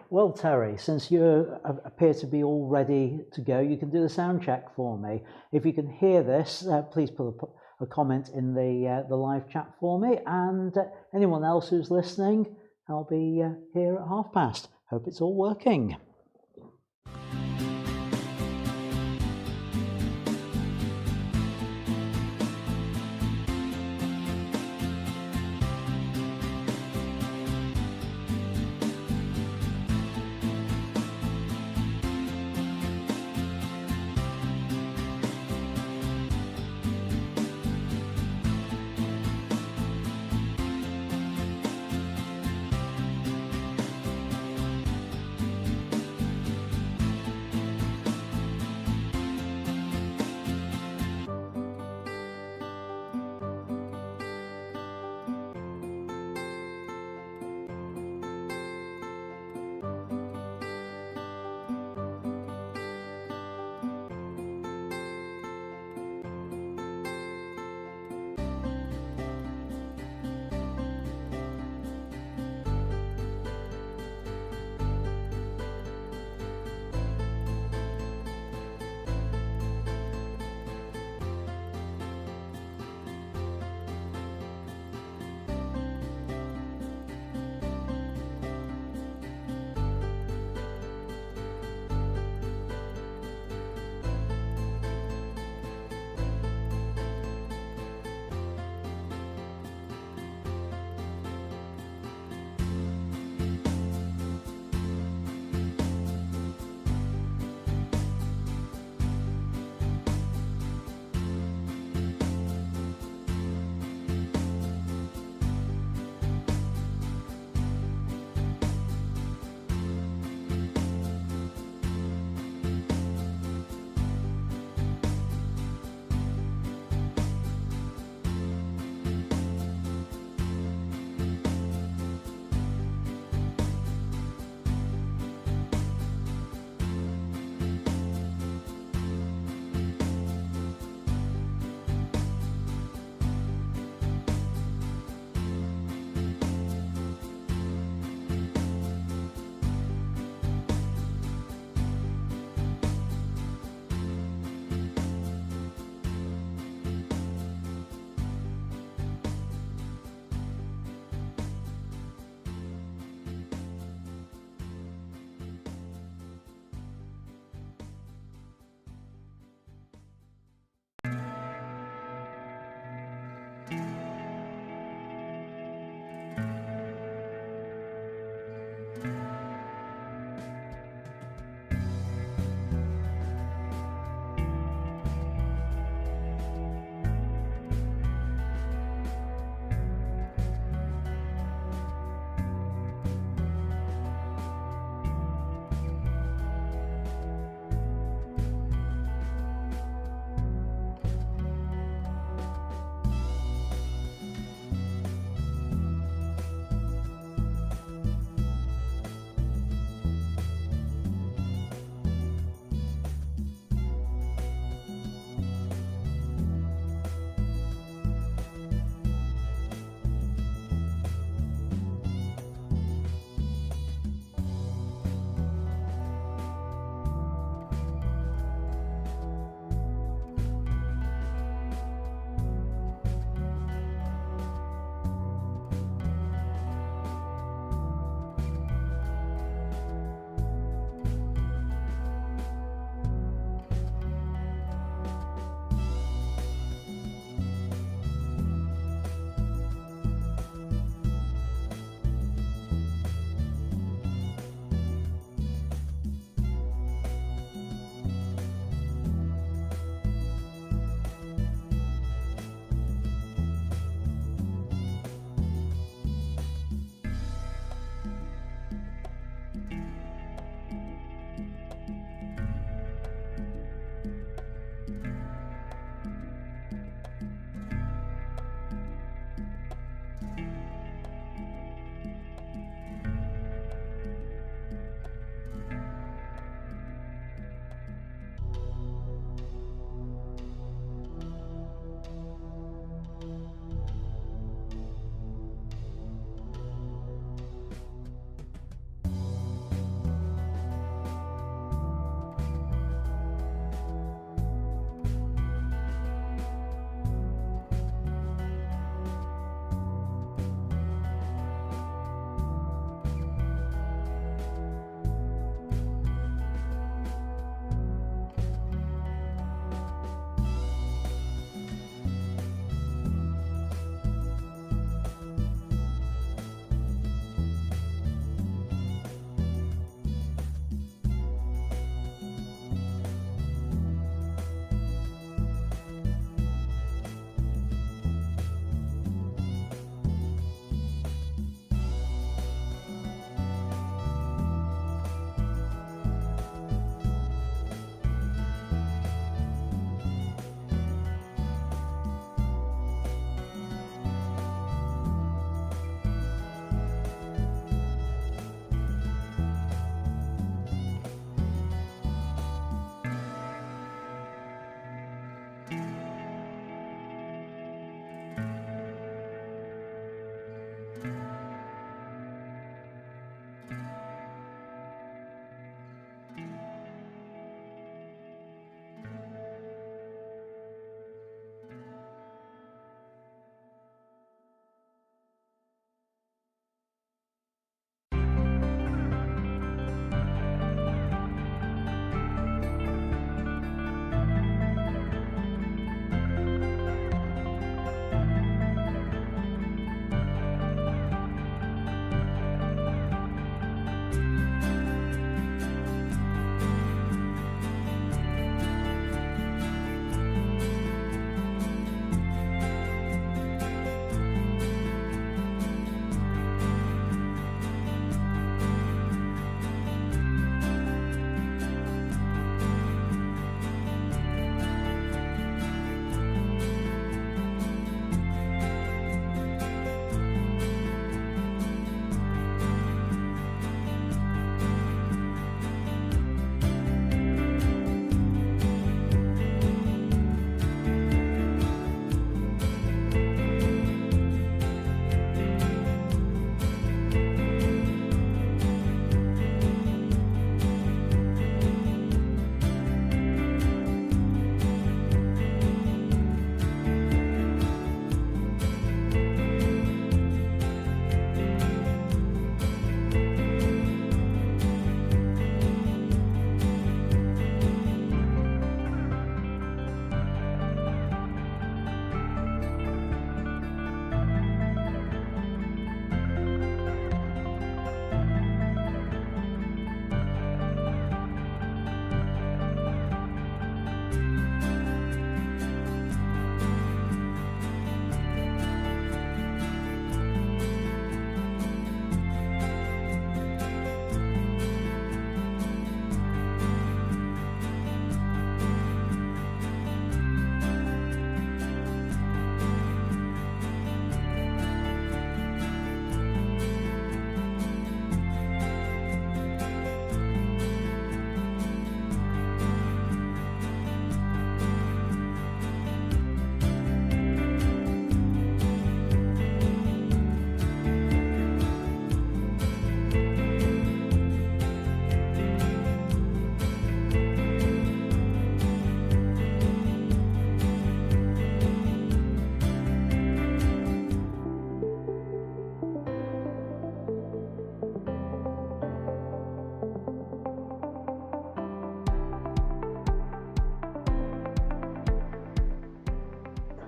Well, Terry, since you appear to be all ready to go, you can do the sound check for me. If you can hear this, please put a comment in the live chat for me, and anyone else who's listening, I'll be here at past. Hope it's all working.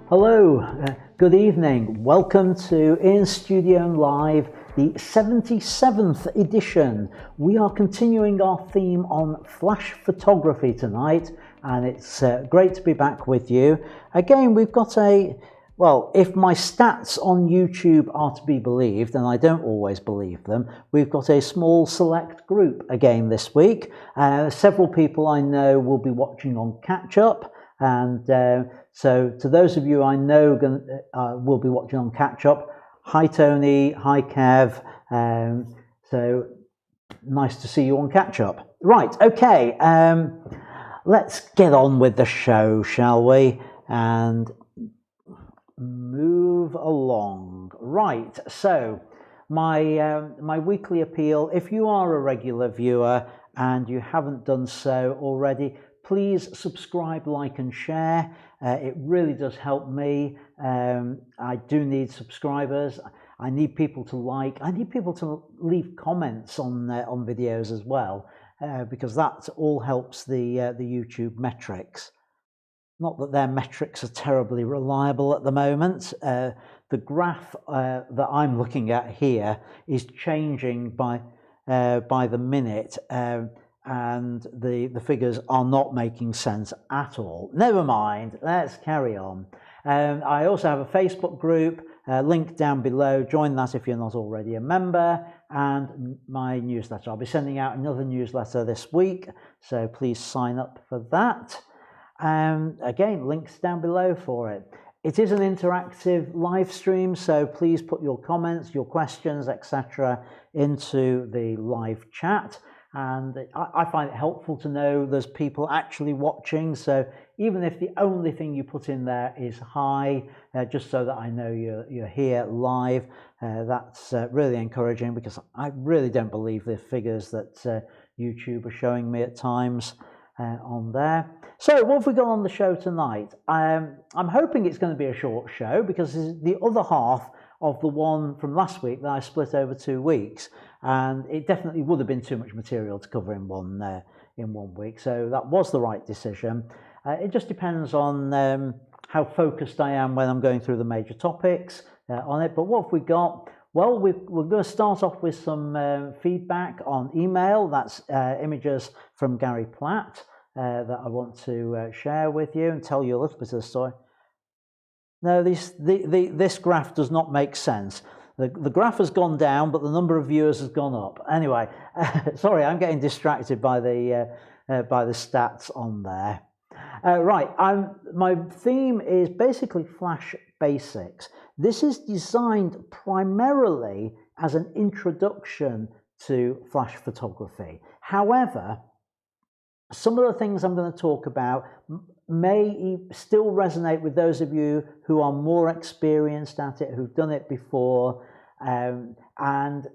Hello, good evening. Welcome to In Studio Live, the 77th edition. We are continuing our theme on flash photography tonight, and it's great to be back with you. Again, we've got well, if my stats on YouTube are to be believed, and I don't always believe them, we've got a small select group again this week. Several people I know will be watching on catch up, and so to those of you I know will be watching on catch up, hi Tony, hi Kev, so nice to see you on catch up. Right, okay, let's get on with the show, shall we, and move along. Right, so my weekly appeal, if you are a regular viewer and you haven't done so already, please subscribe, like and share. It really does help me. I do need subscribers. I need people to like. I need people to leave comments on videos as well, because that all helps the YouTube metrics. Not that their metrics are terribly reliable at the moment. The graph that I'm looking at here is changing by the minute. And the figures are not making sense at all. Never mind, let's carry on. I also have a Facebook group, link down below. Join that if you're not already a member, and my newsletter. I'll be sending out another newsletter this week, so please sign up for that. Again, links down below for it. It is an interactive live stream, so please put your comments, your questions, etc. into the live chat. And I find it helpful to know there's people actually watching, so even if the only thing you put in there is hi, just so that I know you're here live, that's really encouraging, because I really don't believe the figures that YouTube are showing me at times on there. So what have we got on the show tonight? I'm hoping it's going to be a short show, because this is the other half of the one from last week that I split over 2 weeks, and it definitely would have been too much material to cover in one week, so that was the right decision. It just depends on how focused I am when I'm going through the major topics on it. But what have we got? Well, we're going to start off with some feedback on email. That's images from Gary Platt that I want to share with you and tell you a little bit of the story. No, this graph does not make sense. The graph has gone down, but the number of viewers has gone up. Anyway, sorry, I'm getting distracted by the stats on there. Right, my theme is basically Flash Basics. This is designed primarily as an introduction to flash photography. However, some of the things I'm going to talk about may still resonate with those of you who are more experienced at it, who've done it before, and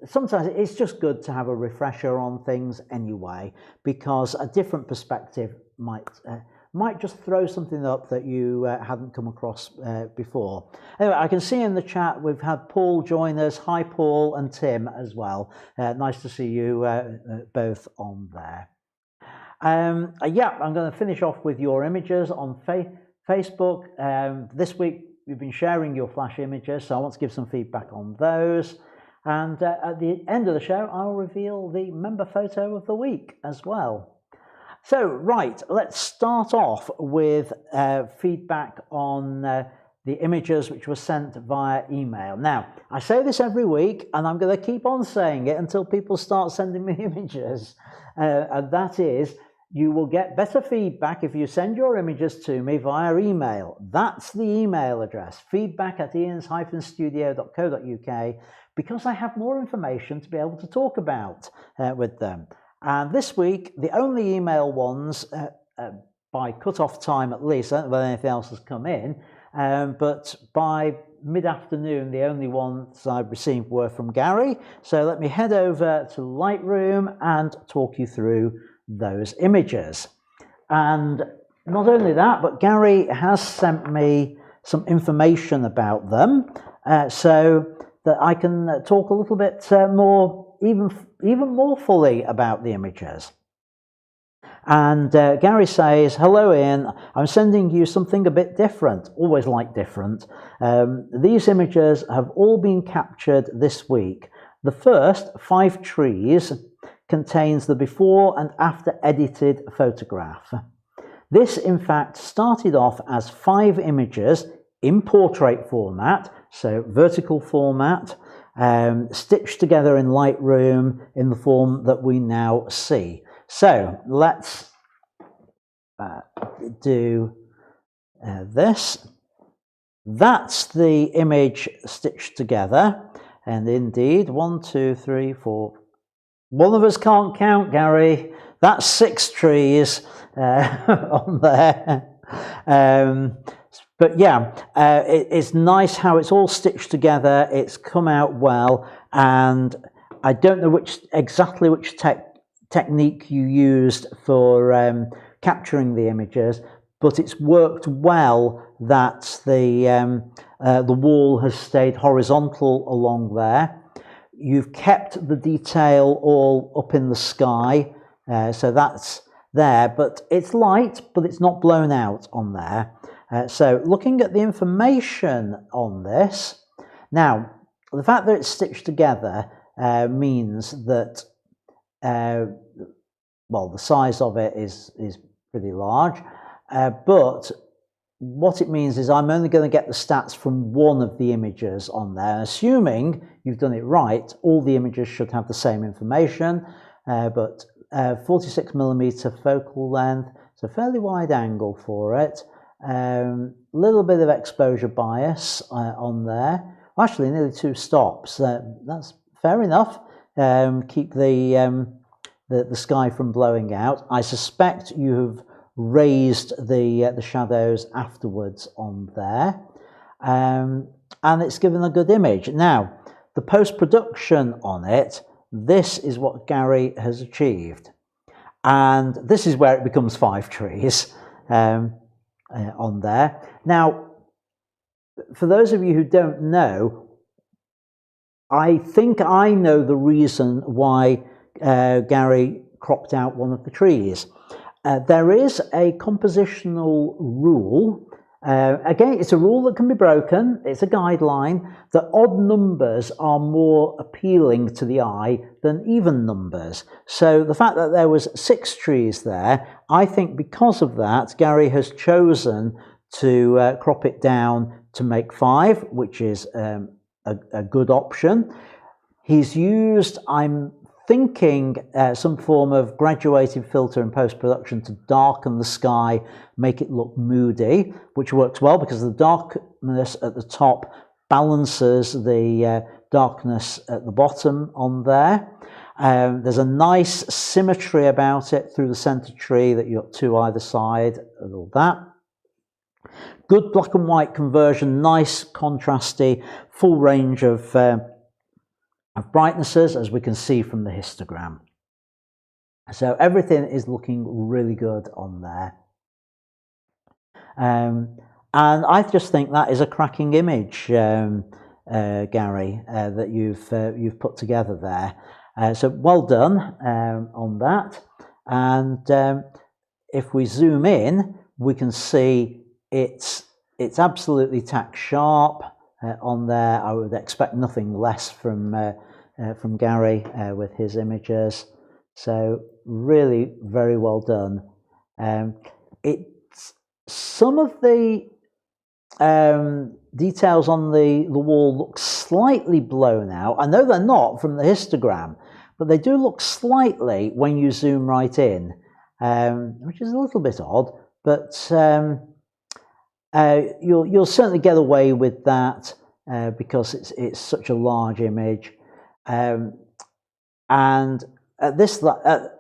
sometimes it's just good to have a refresher on things anyway, because a different perspective might just throw something up that you hadn't come across before. Anyway, I can see in the chat we've had Paul join us. Hi Paul, and Tim as well. Nice to see you both on there. Yeah, I'm going to finish off with your images on Facebook. This week you've been sharing your flash images, so I want to give some feedback on those. And at the end of the show, I'll reveal the member photo of the week as well. So, right, let's start off with feedback on the images which were sent via email. Now, I say this every week, and I'm going to keep on saying it until people start sending me images. And that is, you will get better feedback if you send your images to me via email. That's the email address, feedback@ians-studio.co.uk, because I have more information to be able to talk about with them. And this week, the only email ones, by cut-off time at least, I don't know whether anything else has come in, but by mid-afternoon, the only ones I've received were from Gary. So let me head over to Lightroom and talk you through those images. And not only that, but Gary has sent me some information about them, so that I can talk a little bit more, even more fully about the images. And Gary says, hello Ian, I'm sending you something a bit different. Always like different. These images have all been captured this week. The first, 5 trees, contains the before and after edited photograph. This in fact started off as 5 images in portrait format, so vertical format, stitched together in Lightroom in the form that we now see. So let's do this. That's the image stitched together, and indeed 1, 2, 3, 4. One of us can't count, Gary. That's 6 trees on there. But yeah, it's nice how it's all stitched together. It's come out well, and I don't know exactly which technique you used for capturing the images, but it's worked well that the wall has stayed horizontal along there. You've kept the detail all up in the sky, so that's there, but it's light, but it's not blown out on there. So looking at the information on this, now the fact that it's stitched together means that well, the size of it is pretty large, but what it means is I'm only going to get the stats from one of the images on there. Assuming you've done it right, all the images should have the same information, but 46mm focal length, so fairly wide angle for it. Little bit of exposure bias on there. Actually, nearly 2 stops. That's fair enough. Keep the sky from blowing out. I suspect you've raised the shadows afterwards on there, and it's given a good image. Now, the post-production on it, this is what Gary has achieved, and this is where it becomes 5 trees on there. Now, for those of you who don't know, I think I know the reason why Gary cropped out one of the trees. There is a compositional rule. Again, it's a rule that can be broken. It's a guideline that odd numbers are more appealing to the eye than even numbers. So the fact that there was 6 trees there, I think because of that, Gary has chosen to crop it down to make 5, which is a good option. He's used, I'm thinking, some form of graduated filter in post-production to darken the sky, make it look moody, which works well because the darkness at the top balances the darkness at the bottom on there. There's a nice symmetry about it through the center tree that you've got 2 either side and all that. Good black and white conversion, nice contrasty, full range of brightnesses, as we can see from the histogram. So everything is looking really good on there. And I just think that is a cracking image, Gary, that you've put together there. So well done on that. And if we zoom in, we can see it's absolutely tack sharp on there. I would expect nothing less from Gary with his images. So really very well done. It's some of the details on the wall look slightly blown out. I know they're not from the histogram, but they do look slightly when you zoom right in, which is a little bit odd, but you'll certainly get away with that because it's such a large image, and at this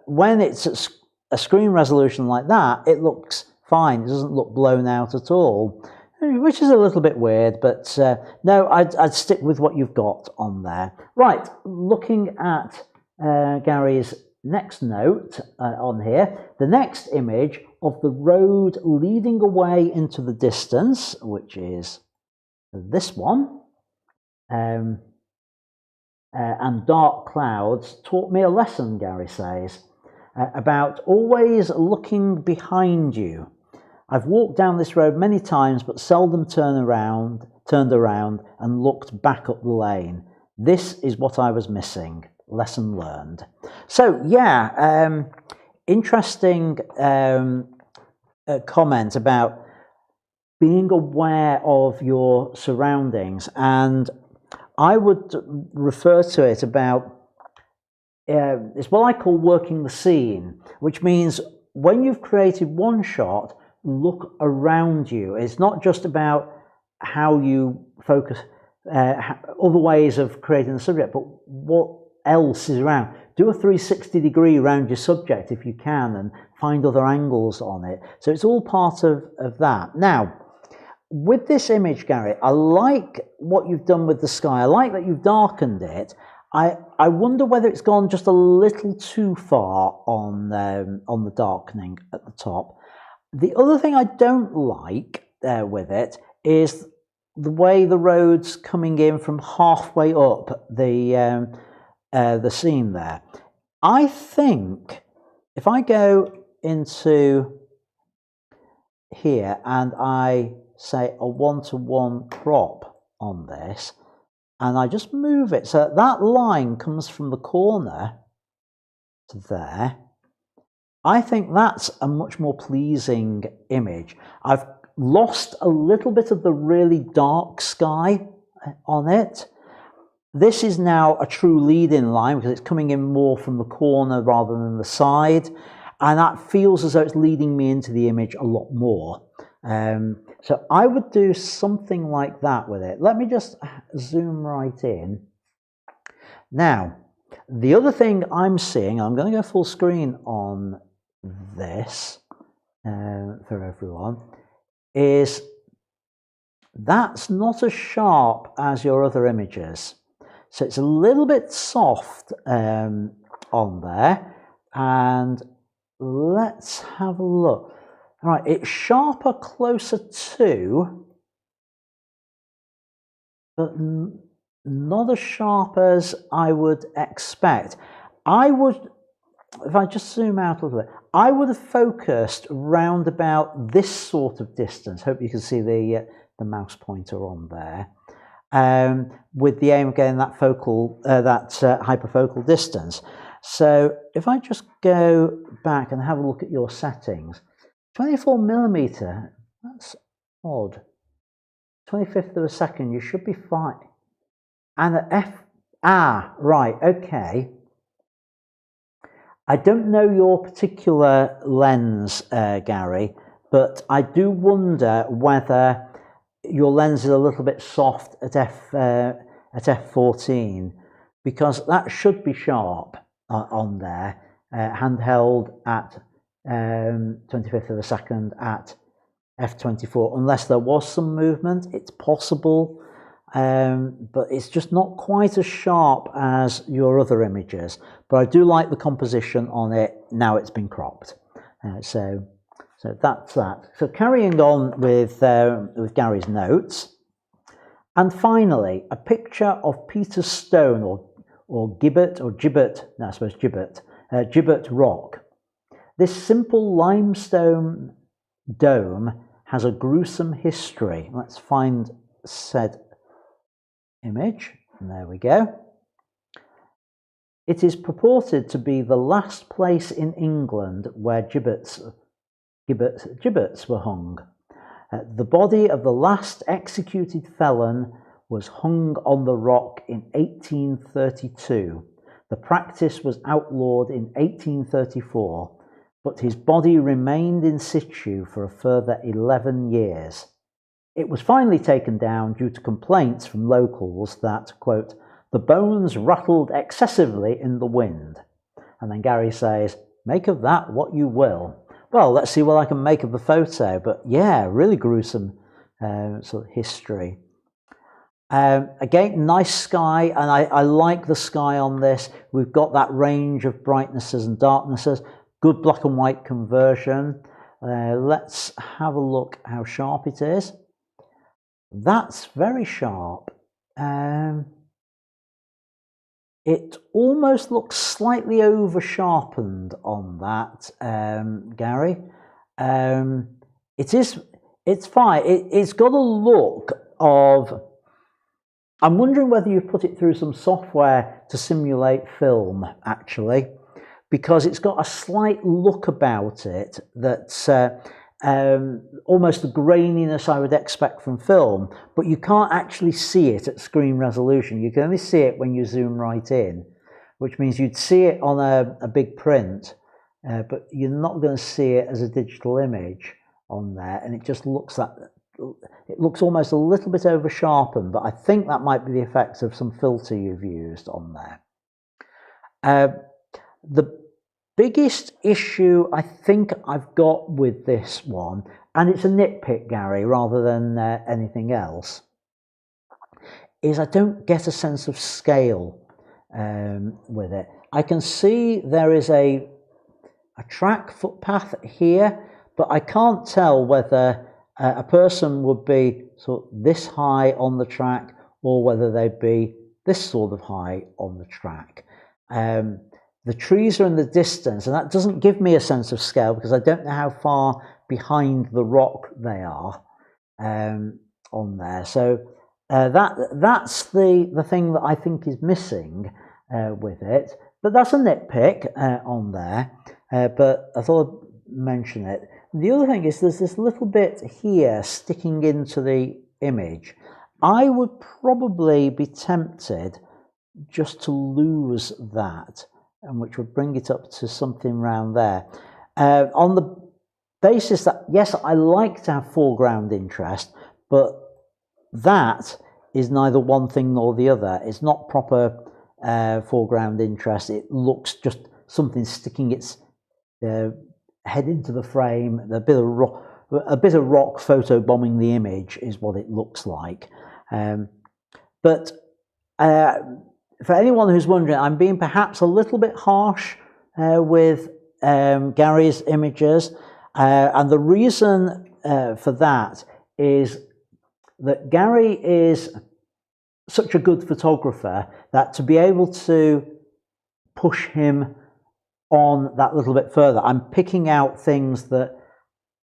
when it's at a screen resolution like that, it looks fine. It doesn't look blown out at all, which is a little bit weird, but no, I'd stick with what you've got on there. Right, looking at Gary's next note on here, the next image of the road leading away into the distance, which is this one, and dark clouds taught me a lesson, Gary says. about always looking behind you. I've walked down this road many times, but seldom turned around and looked back up the lane. This is what I was missing. Lesson learned. So yeah, interesting comment about being aware of your surroundings, and I would refer to it about it's what I call working the scene, which means when you've created one shot, look around you. It's not just about how you focus, other ways of creating the subject, but what else is around. Do a 360-degree around your subject if you can, and find other angles on it. So it's all part of that. Now, with this image, Gary, I like what you've done with the sky. I like that you've darkened it. I wonder whether it's gone just a little too far on the darkening at the top. The other thing I don't like with it is the way the road's coming in from halfway up the scene there. I think if I go into here and I say a 1-to-1 crop on this, and I just move it so that line comes from the corner to there, I think that's a much more pleasing image. I've lost a little bit of the really dark sky on it. This is now a true lead-in line because it's coming in more from the corner rather than the side, and that feels as though it's leading me into the image a lot more. So I would do something like that with it. Let me just zoom right in. Now, the other thing I'm seeing, I'm going to go full screen on this for everyone, is that's not as sharp as your other images. So it's a little bit soft on there, and let's have a look. All right, it's sharper closer to, but not as sharp as I would expect. I would, if I just zoom out a little bit, I would have focused round about this sort of distance. Hope you can see the mouse pointer on there, with the aim of getting that focal, hyperfocal distance. So if I just go back and have a look at your settings, 24mm, that's odd. 25th of a second, you should be fine. And at right, okay. I don't know your particular lens, Gary, but I do wonder whether your lens is a little bit soft at f14, because that should be sharp on there, handheld at 25th of a second at f24, unless there was some movement. It's possible, but it's just not quite as sharp as your other images. But I do like the composition on it now it's been cropped. So that's that. So carrying on with Gary's notes, and finally a picture of Peter Stone or Gibbet rock. This simple limestone dome has a gruesome history. Let's find said image, and there we go. It is purported to be the last place in England where gibbets were hung. The body of the last executed felon was hung on the rock in 1832. The practice was outlawed in 1834, but his body remained in situ for a further 11 years. It was finally taken down due to complaints from locals that, quote, the bones rattled excessively in the wind. And then Gary says, make of that what you will. Well, let's see what I can make of the photo, but yeah, really gruesome sort of history. Again, nice sky, and I like the sky on this. We've got that range of brightnesses and darknesses. Good black and white conversion. Let's have a look how sharp it is. That's very sharp. it almost looks slightly over sharpened on that, Gary. It's fine. It's got a look of, I'm wondering whether you've put it through some software to simulate film, actually, because it's got a slight look about it that's almost the graininess I would expect from film, but you can't actually see it at screen resolution. You can only see it when you zoom right in, which means you'd see it on a big print, but you're not going to see it as a digital image on there, and it just looks like, it looks almost a little bit over sharpened, but I think that might be the effects of some filter you've used on there. The biggest issue I think I've got with this one, and it's a nitpick, Gary, rather than anything else, is I don't get a sense of scale with it. I can see there is a track footpath here, but I can't tell whether a person would be sort of this high on the track or whether they'd be this sort of high on the track. The trees are in the distance, and that doesn't give me a sense of scale because I don't know how far behind the rock they are on there. So that's the thing that I think is missing with it. But that's a nitpick on there. But I thought I'd mention it. The other thing is there's this little bit here sticking into the image. I would probably be tempted just to lose that, and which would bring it up to something around there. On the basis that, yes, I like to have foreground interest, but that is neither one thing nor the other. It's not proper foreground interest. It looks just something sticking its head into the frame. A bit of rock photobombing the image is what it looks like. But for anyone who's wondering, I'm being perhaps a little bit harsh with Gary's images, and the reason for that is that Gary is such a good photographer that to be able to push him on that little bit further, I'm picking out things that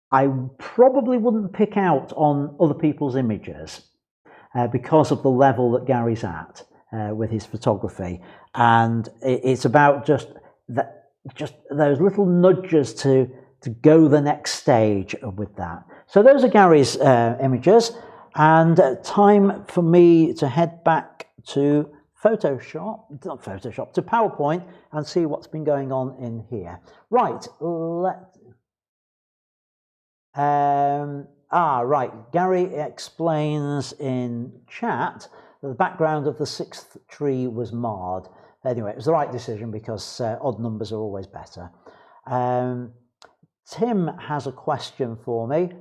I probably wouldn't pick out on other people's images because of the level that Gary's at with his photography. And it's about just those little nudges to go the next stage with that. So those are Gary's images, and time for me to head back to to PowerPoint and see what's been going on in here. Right, right, Gary explains in chat that the background of the 6th tree was marred. Anyway, it was the right decision because odd numbers are always better. Tim has a question for me.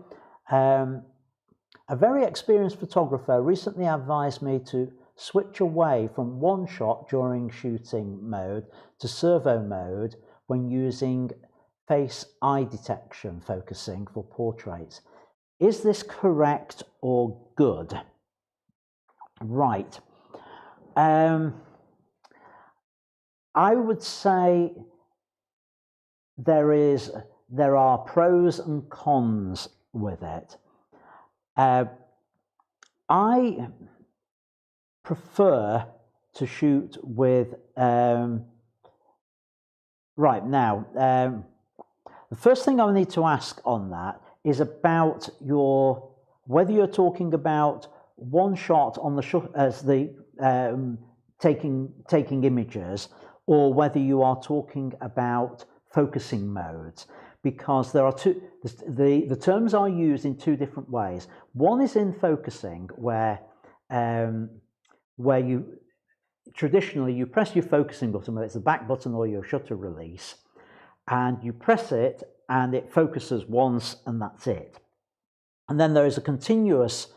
A very experienced photographer recently advised me to switch away from one shot during shooting mode to servo mode when using face eye detection focusing for portraits. Is this correct or good? Right. I would say there are pros and cons with it. I prefer to shoot with right now. The first thing I need to ask on that is about whether you're talking about one shot on the as the taking images, or whether you are talking about focusing modes, because there are two. The terms are used in two different ways. One is in focusing, where you traditionally you press your focusing button, whether it's the back button or your shutter release, and you press it and it focuses once and that's it. And then there is a continuous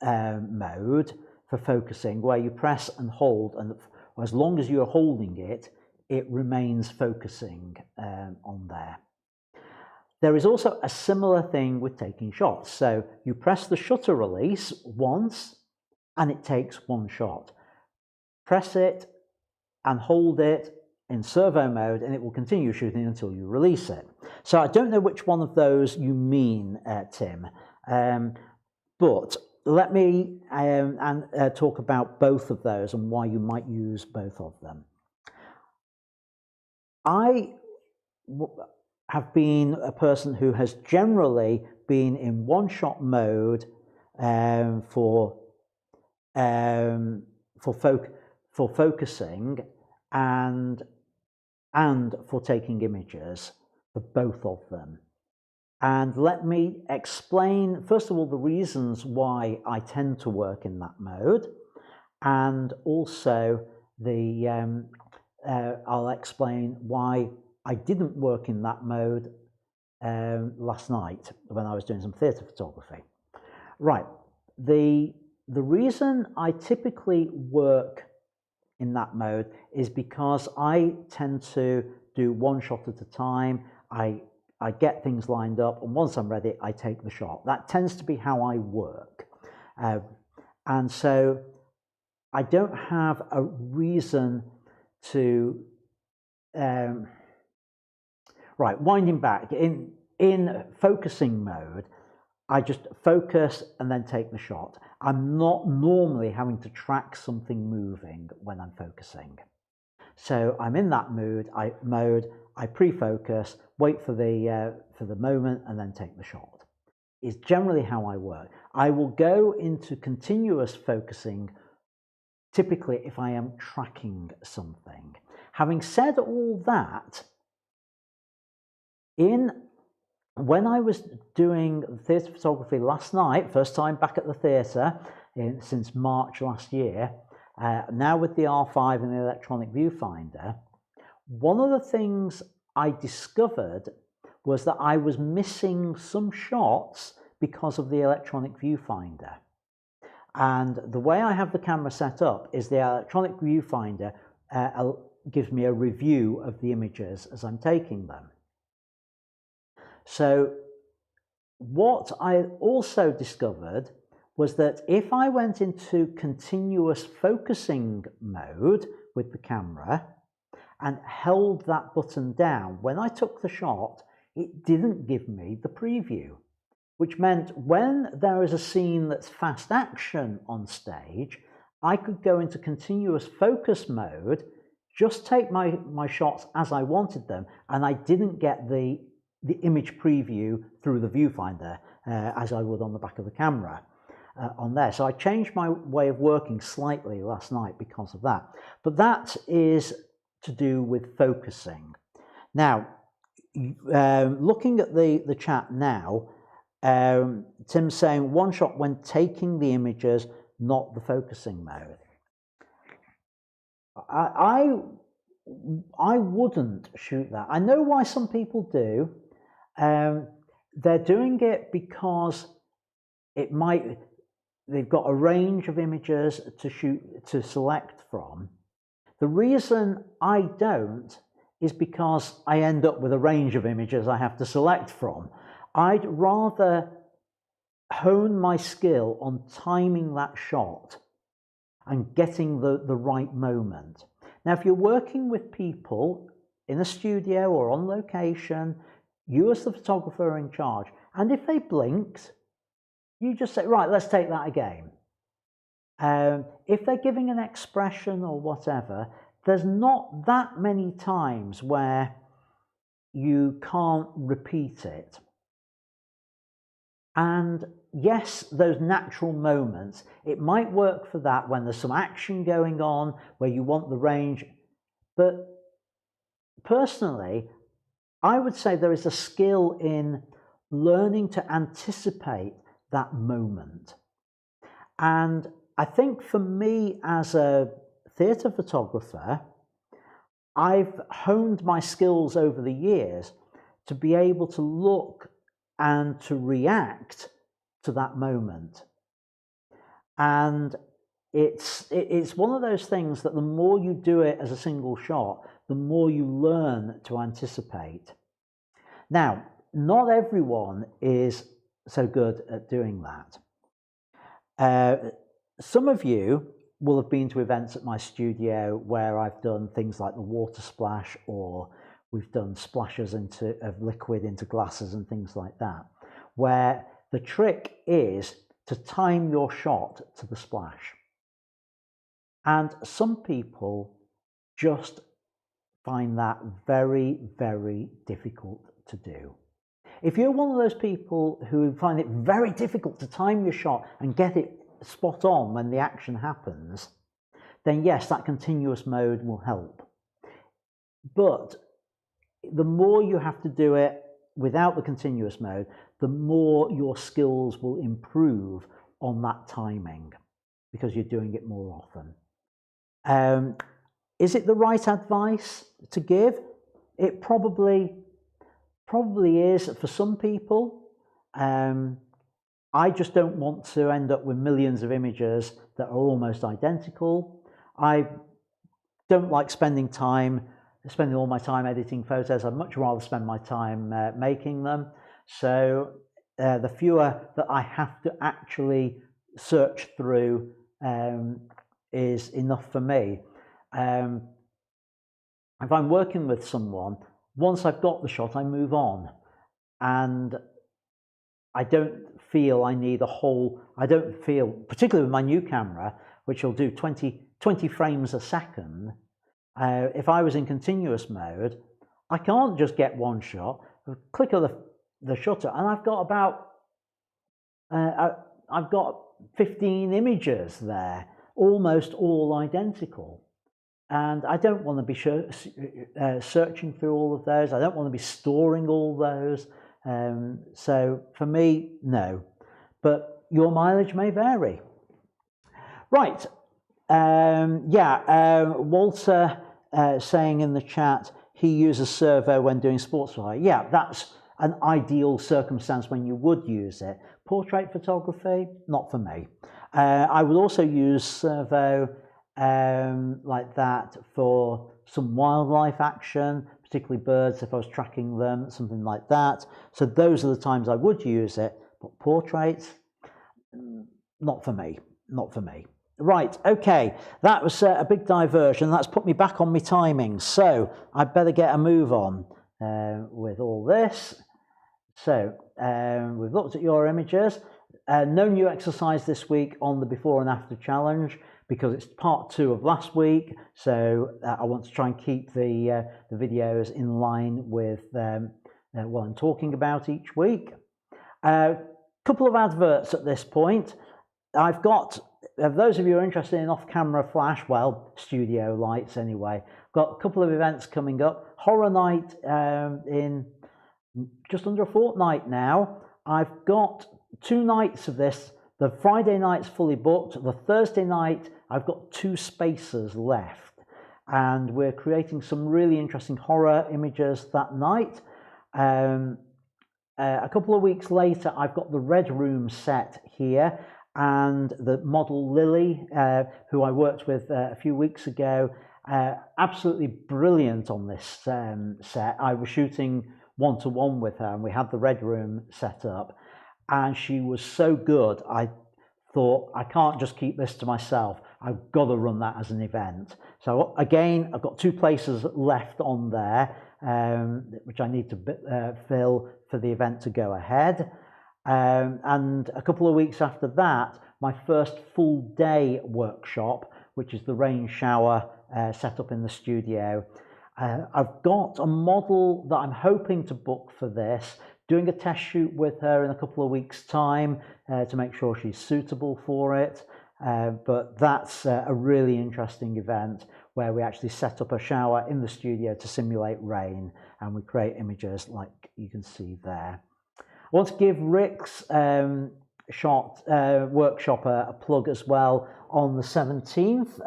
mode for focusing where you press and hold, and as long as you're holding it, it remains focusing on there. There is also a similar thing with taking shots. So you press the shutter release once and it takes one shot. Press it and hold it in servo mode, and it will continue shooting until you release it. So I don't know which one of those you mean, Tim, but let me talk about both of those and why you might use both of them. I have been a person who has generally been in one-shot mode for focusing and for taking images, for both of them. And let me explain, first of all, the reasons why I tend to work in that mode, and also I'll explain why I didn't work in that mode last night when I was doing some theatre photography. Right, the reason I typically work in that mode is because I tend to do one shot at a time. I get things lined up, and once I'm ready, I take the shot. That tends to be how I work. And so I don't have a reason to... right, winding back, in focusing mode, I just focus and then take the shot. I'm not normally having to track something moving when I'm focusing. So I'm in that mode, I pre-focus, wait for the moment, and then take the shot. It's generally how I work. I will go into continuous focusing typically if I am tracking something. Having said all that, when I was doing theatre photography last night, first time back at the theatre since March last year, now with the R5 and the electronic viewfinder, one of the things I discovered was that I was missing some shots because of the electronic viewfinder. And the way I have the camera set up is the electronic viewfinder gives me a review of the images as I'm taking them. So what I also discovered was that if I went into continuous focusing mode with the camera and held that button down, when I took the shot, it didn't give me the preview, which meant when there is a scene that's fast action on stage, I could go into continuous focus mode, just take my shots as I wanted them, and I didn't get the image preview through the viewfinder as I would on the back of the camera on there. So I changed my way of working slightly last night because of that. But that is to do with focusing. Now, looking at the chat now, Tim's saying one shot when taking the images, not the focusing mode. I wouldn't shoot that. I know why some people do. They're doing it because they've got a range of images to select from. The reason I don't is because I end up with a range of images I have to select from. I'd rather hone my skill on timing that shot and getting the right moment. Now, if you're working with people in a studio or on location, you as the photographer are in charge. And if they blinked, you just say, right, let's take that again. If they're giving an expression or whatever, there's not that many times where you can't repeat it. And yes, those natural moments, it might work for that when there's some action going on, where you want the range. But personally, I would say there is a skill in learning to anticipate that moment. And I think for me as a theatre photographer, I've honed my skills over the years to be able to look and to react to that moment. And it's one of those things that the more you do it as a single shot, the more you learn to anticipate. Now, not everyone is so good at doing that. Some of you will have been to events at my studio where I've done things like the water splash, or we've done splashes of liquid into glasses and things like that, where the trick is to time your shot to the splash. And some people just find that very, very difficult to do. If you're one of those people who find it very difficult to time your shot and get it spot on when the action happens, then yes, that continuous mode will help. But the more you have to do it without the continuous mode, the more your skills will improve on that timing, because you're doing it more often. Is it the right advice to give? It probably is for some people. I just don't want to end up with millions of images that are almost identical. I don't like spending all my time editing photos. I'd much rather spend my time making them. So the fewer that I have to actually search through is enough for me. If I'm working with someone, once I've got the shot, I move on, and I don't feel I need particularly with my new camera, which will do 20 frames a second. If I was in continuous mode, I can't just get one shot. Click on the shutter, and I've got 15 images there, almost all identical. And I don't want to be searching through all of those. I don't want to be storing all those. So for me, no. But your mileage may vary. Right. Walter saying in the chat, he uses servo when doing sports photography. Yeah, that's an ideal circumstance when you would use it. Portrait photography, not for me. I would also use servo like that for some wildlife action, particularly birds if I was tracking them, something like that. So those are the times I would use it, but portraits, not for me. Right, okay, that was a big diversion. That's put me back on my timing, so I'd better get a move on with all this. So we've looked at your images. No new exercise this week on the before and after challenge, because it's part 2 of last week, so I want to try and keep the videos in line with what I'm talking about each week. Couple of adverts at this point. I've got, those of you who are interested in off-camera flash, well, studio lights anyway, got a couple of events coming up. Horror Night in just under a fortnight now. I've got 2 nights of this. The Friday night's fully booked. The Thursday night, I've got 2 spaces left, and we're creating some really interesting horror images that night. A couple of weeks later, I've got the Red Room set here, and the model Lily, who I worked with a few weeks ago, absolutely brilliant on this set. I was shooting one-to-one with her, and we had the Red Room set up, and she was so good. I thought, I can't just keep this to myself. I've got to run that as an event. So again, I've got 2 places left on there, which I need to fill for the event to go ahead. And a couple of weeks after that, my first full day workshop, which is the rain shower set up in the studio. I've got a model that I'm hoping to book for this, doing a test shoot with her in a couple of weeks' time to make sure she's suitable for it. But that's a really interesting event where we actually set up a shower in the studio to simulate rain, and we create images like you can see there. I want to give Rick's workshop a plug as well on the 17th,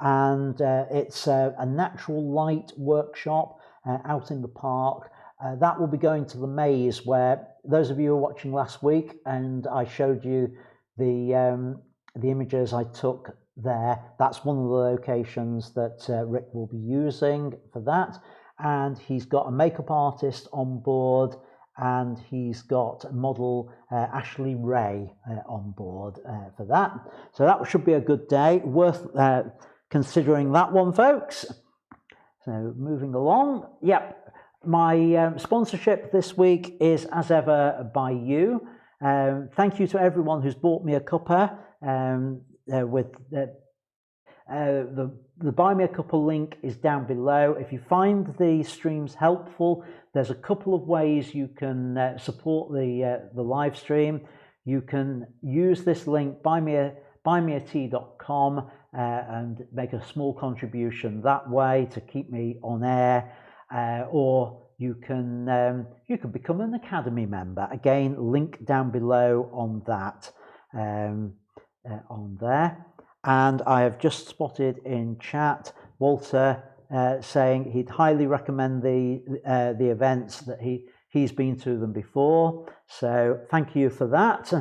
and it's a natural light workshop out in the park. That will be going to the maze, where those of you who were watching last week and I showed you the images I took there, that's one of the locations that Rick will be using for that. And he's got a makeup artist on board, and he's got model Ashley Ray on board for that. So that should be a good day, worth considering that one, folks. So moving along, yep, my sponsorship this week is, as ever, by you. Thank you to everyone who's bought me a cuppa with the Buy Me a Cuppa link is down below. If you find the streams helpful, there's a couple of ways you can support the live stream. You can use this link, buymeatea.com, and make a small contribution that way to keep me on air, or you can become an Academy member. Again, link down below on that, on there. And I have just spotted in chat Walter saying he'd highly recommend the events, that he's been to them before. So thank you for that,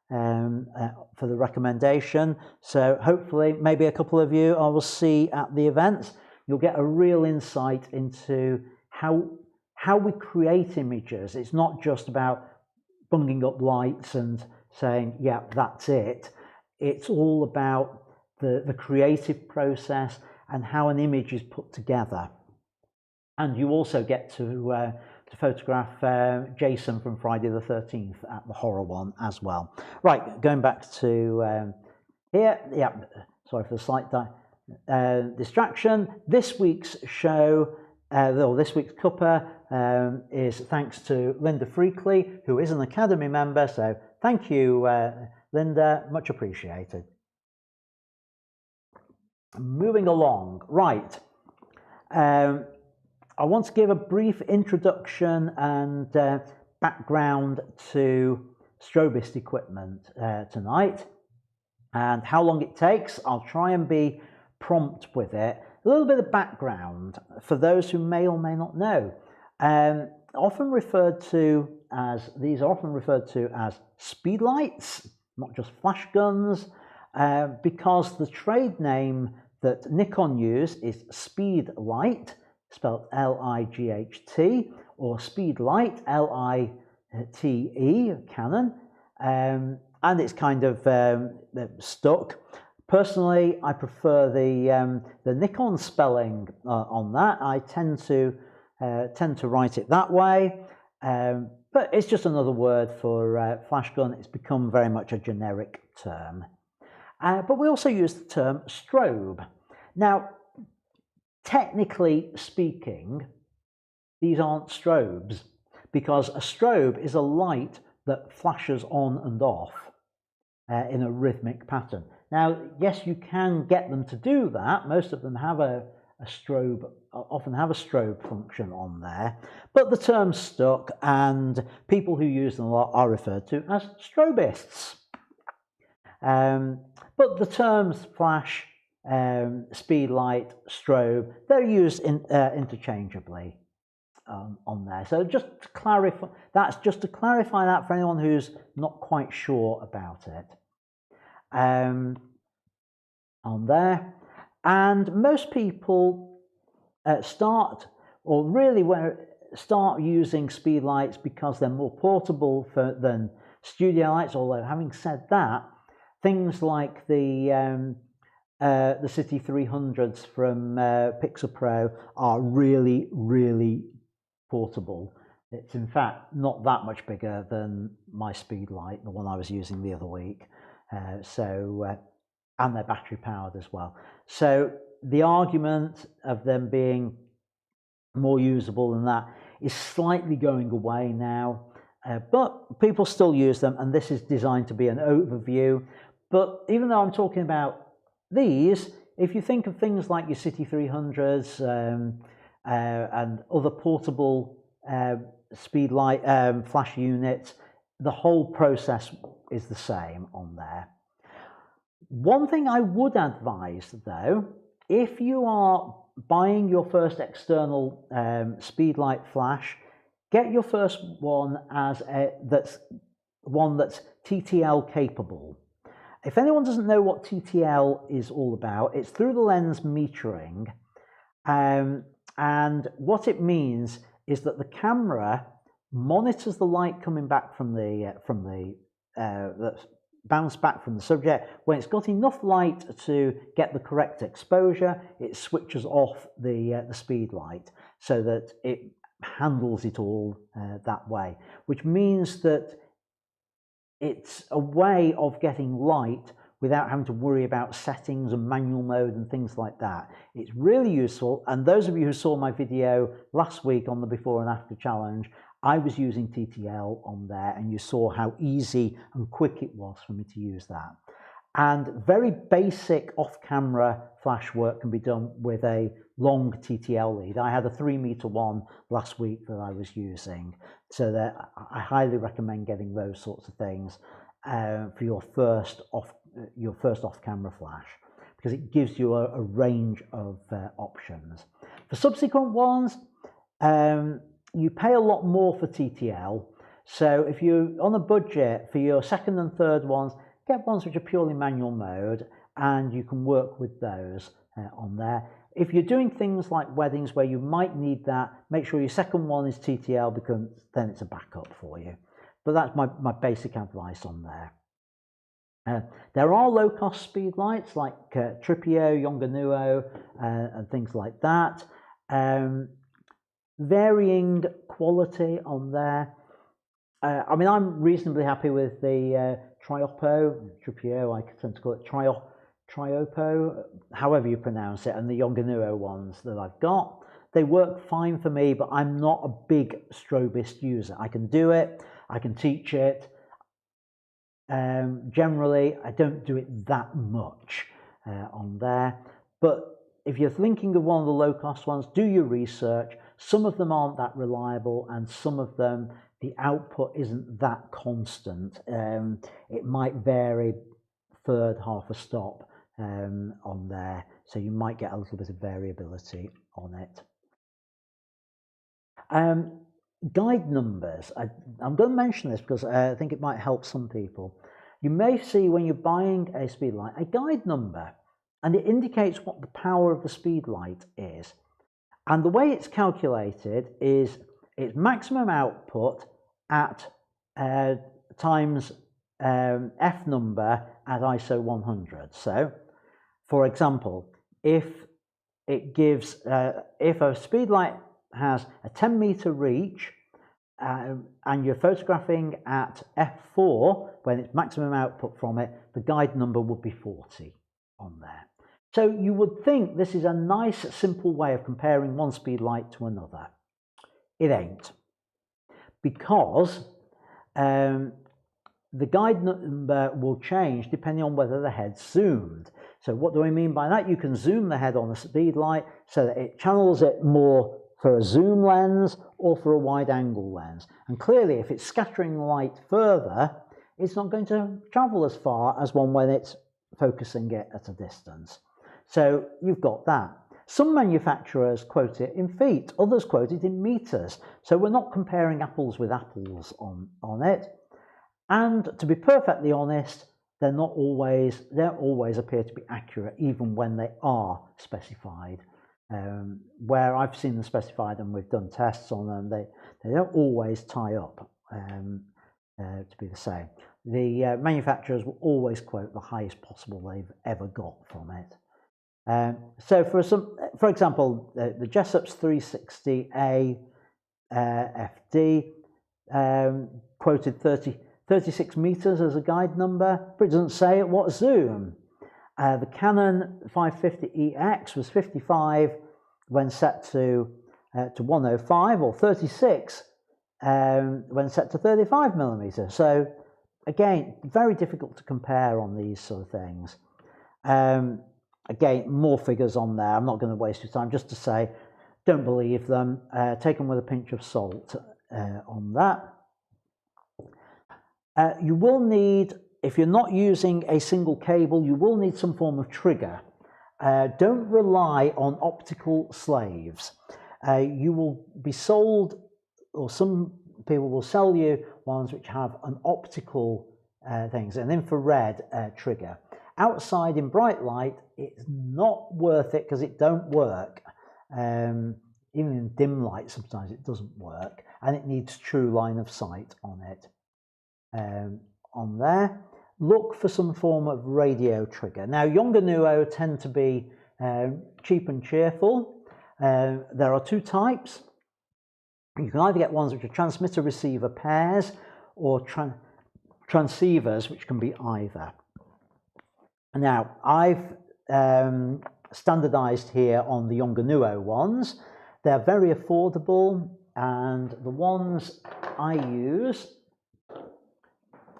for the recommendation. So hopefully maybe a couple of you I will see at the events. You'll get a real insight into how we create images. It's not just about bunging up lights and saying, yeah, that's it. It's all about the creative process and how an image is put together. And you also get to photograph Jason from Friday the 13th at the horror one as well. Right, going back to here. Yeah, sorry for the slight distraction. This week's show, or this week's cuppa, is thanks to Linda Freakley, who is an Academy member. So thank you, Linda, much appreciated. Moving along, right. I want to give a brief introduction and background to strobist equipment tonight, and how long it takes. I'll try and be prompt with it. A little bit of background for those who may or may not know. These are often referred to as speed lights, not just flash guns, because the trade name that Nikon use is Speed Light, spelled L-I-G-H-T, or Speed Light, L-I-T-E, Canon, and it's kind of stuck. Personally, I prefer the Nikon spelling on that. I tend to write it that way, but it's just another word for flash gun. It's become very much a generic term. But we also use the term strobe. Now, technically speaking, these aren't strobes, because a strobe is a light that flashes on and off in a rhythmic pattern. Now, yes, you can get them to do that. Most of them have a strobe, often have a strobe function on there, but the term's stuck, and people who use them a lot are referred to as strobists. But the terms flash, speed light, strobe, they're used interchangeably on there. So just to clarify, that's just to clarify that for anyone who's not quite sure about it. On there, and most people start using speed lights because they're more portable than studio lights. Although having said that, things like the City 300s from Pixapro are really, really portable. It's in fact not that much bigger than my speed light, the one I was using the other week. And they're battery powered as well. So the argument of them being more usable than that is slightly going away now, but people still use them, and this is designed to be an overview. But even though I'm talking about these, if you think of things like your City 300s and other portable speed light flash units, the whole process is the same on there. One thing I would advise, though, if you are buying your first external speed light flash, get your first one that's TTL capable. If anyone doesn't know what TTL is all about, it's through the lens metering, and what it means is that the camera monitors the light coming back from the that's bounced back from the subject. When it's got enough light to get the correct exposure, it switches off the speed light so that it handles it all that way, which means that it's a way of getting light without having to worry about settings and manual mode and things like that. It's really useful, and those of you who saw my video last week on the before and after challenge, I was using TTL on there, and you saw how easy and quick it was for me to use that. And very basic off-camera flash work can be done with a long TTL lead. I had a 3-meter one last week that I was using, so that I highly recommend getting those sorts of things for your first off-camera flash, because it gives you a range of options. For subsequent ones, you pay a lot more for TTL. So if you're on a budget for your second and third ones, get ones which are purely manual mode, and you can work with those on there. If you're doing things like weddings where you might need that, make sure your second one is TTL, because then it's a backup for you. But that's my basic advice on there. There are low-cost speed lights like Tripio, Yongnuo, and things like that. Varying quality on there. I mean, I'm reasonably happy with the Tripio, I tend to call it Triopo, however you pronounce it, and the Yongnuo ones that I've got. They work fine for me, but I'm not a big strobist user. I can do it, I can teach it. Generally, I don't do it that much on there. But if you're thinking of one of the low-cost ones, do your research. Some of them aren't that reliable, and some of them, the output isn't that constant. It might vary third, half a stop on there, so you might get a little bit of variability on it. Guide numbers. I'm going to mention this because I think it might help some people. You may see when you're buying a speed light a guide number, and it indicates what the power of the speed light is. And the way it's calculated is its maximum output at times F number at ISO 100. So, for example, if it gives, if a speed light has a 10-meter reach and you're photographing at F4 when its maximum output from it, the guide number would be 40 on there. So you would think this is a nice, simple way of comparing one speed light to another. It ain't, because the guide number will change depending on whether the head's zoomed. So what do I mean by that? You can zoom the head on a speed light so that it channels it more for a zoom lens or for a wide angle lens. And clearly, if it's scattering light further, it's not going to travel as far as one when it's focusing it at a distance. So you've got that. Some manufacturers quote it in feet, others quote it in meters. So we're not comparing apples with apples on it. And to be perfectly honest, they don't always appear to be accurate, even when they are specified. Where I've seen them specified and we've done tests on them, they don't always tie up to be the same. The manufacturers will always quote the highest possible they've ever got from it. So for example, the Jessup's 360A FD quoted 36 meters as a guide number, but it doesn't say at what zoom. The Canon 550EX was 55 when set to 105, or 36 when set to 35 millimeters. So again, very difficult to compare on these sort of things. Again, more figures on there. I'm not going to waste your time, just to say, don't believe them. Take them with a pinch of salt on that. You will need, if you're not using a single cable, you will need some form of trigger. Don't rely on optical slaves. You will be sold, or some people will sell you ones which have an optical things, an infrared trigger. Outside in bright light, it's not worth it because it don't work. Even in dim light, sometimes it doesn't work. and it needs true line of sight on it. On there, look for some form of radio trigger. Now, Yongnuo tend to be cheap and cheerful. There are two types. You can either get ones which are transmitter-receiver pairs or transceivers, which can be either. Now, I've standardized here on the Yongnuo ones. They're very affordable, and the ones I use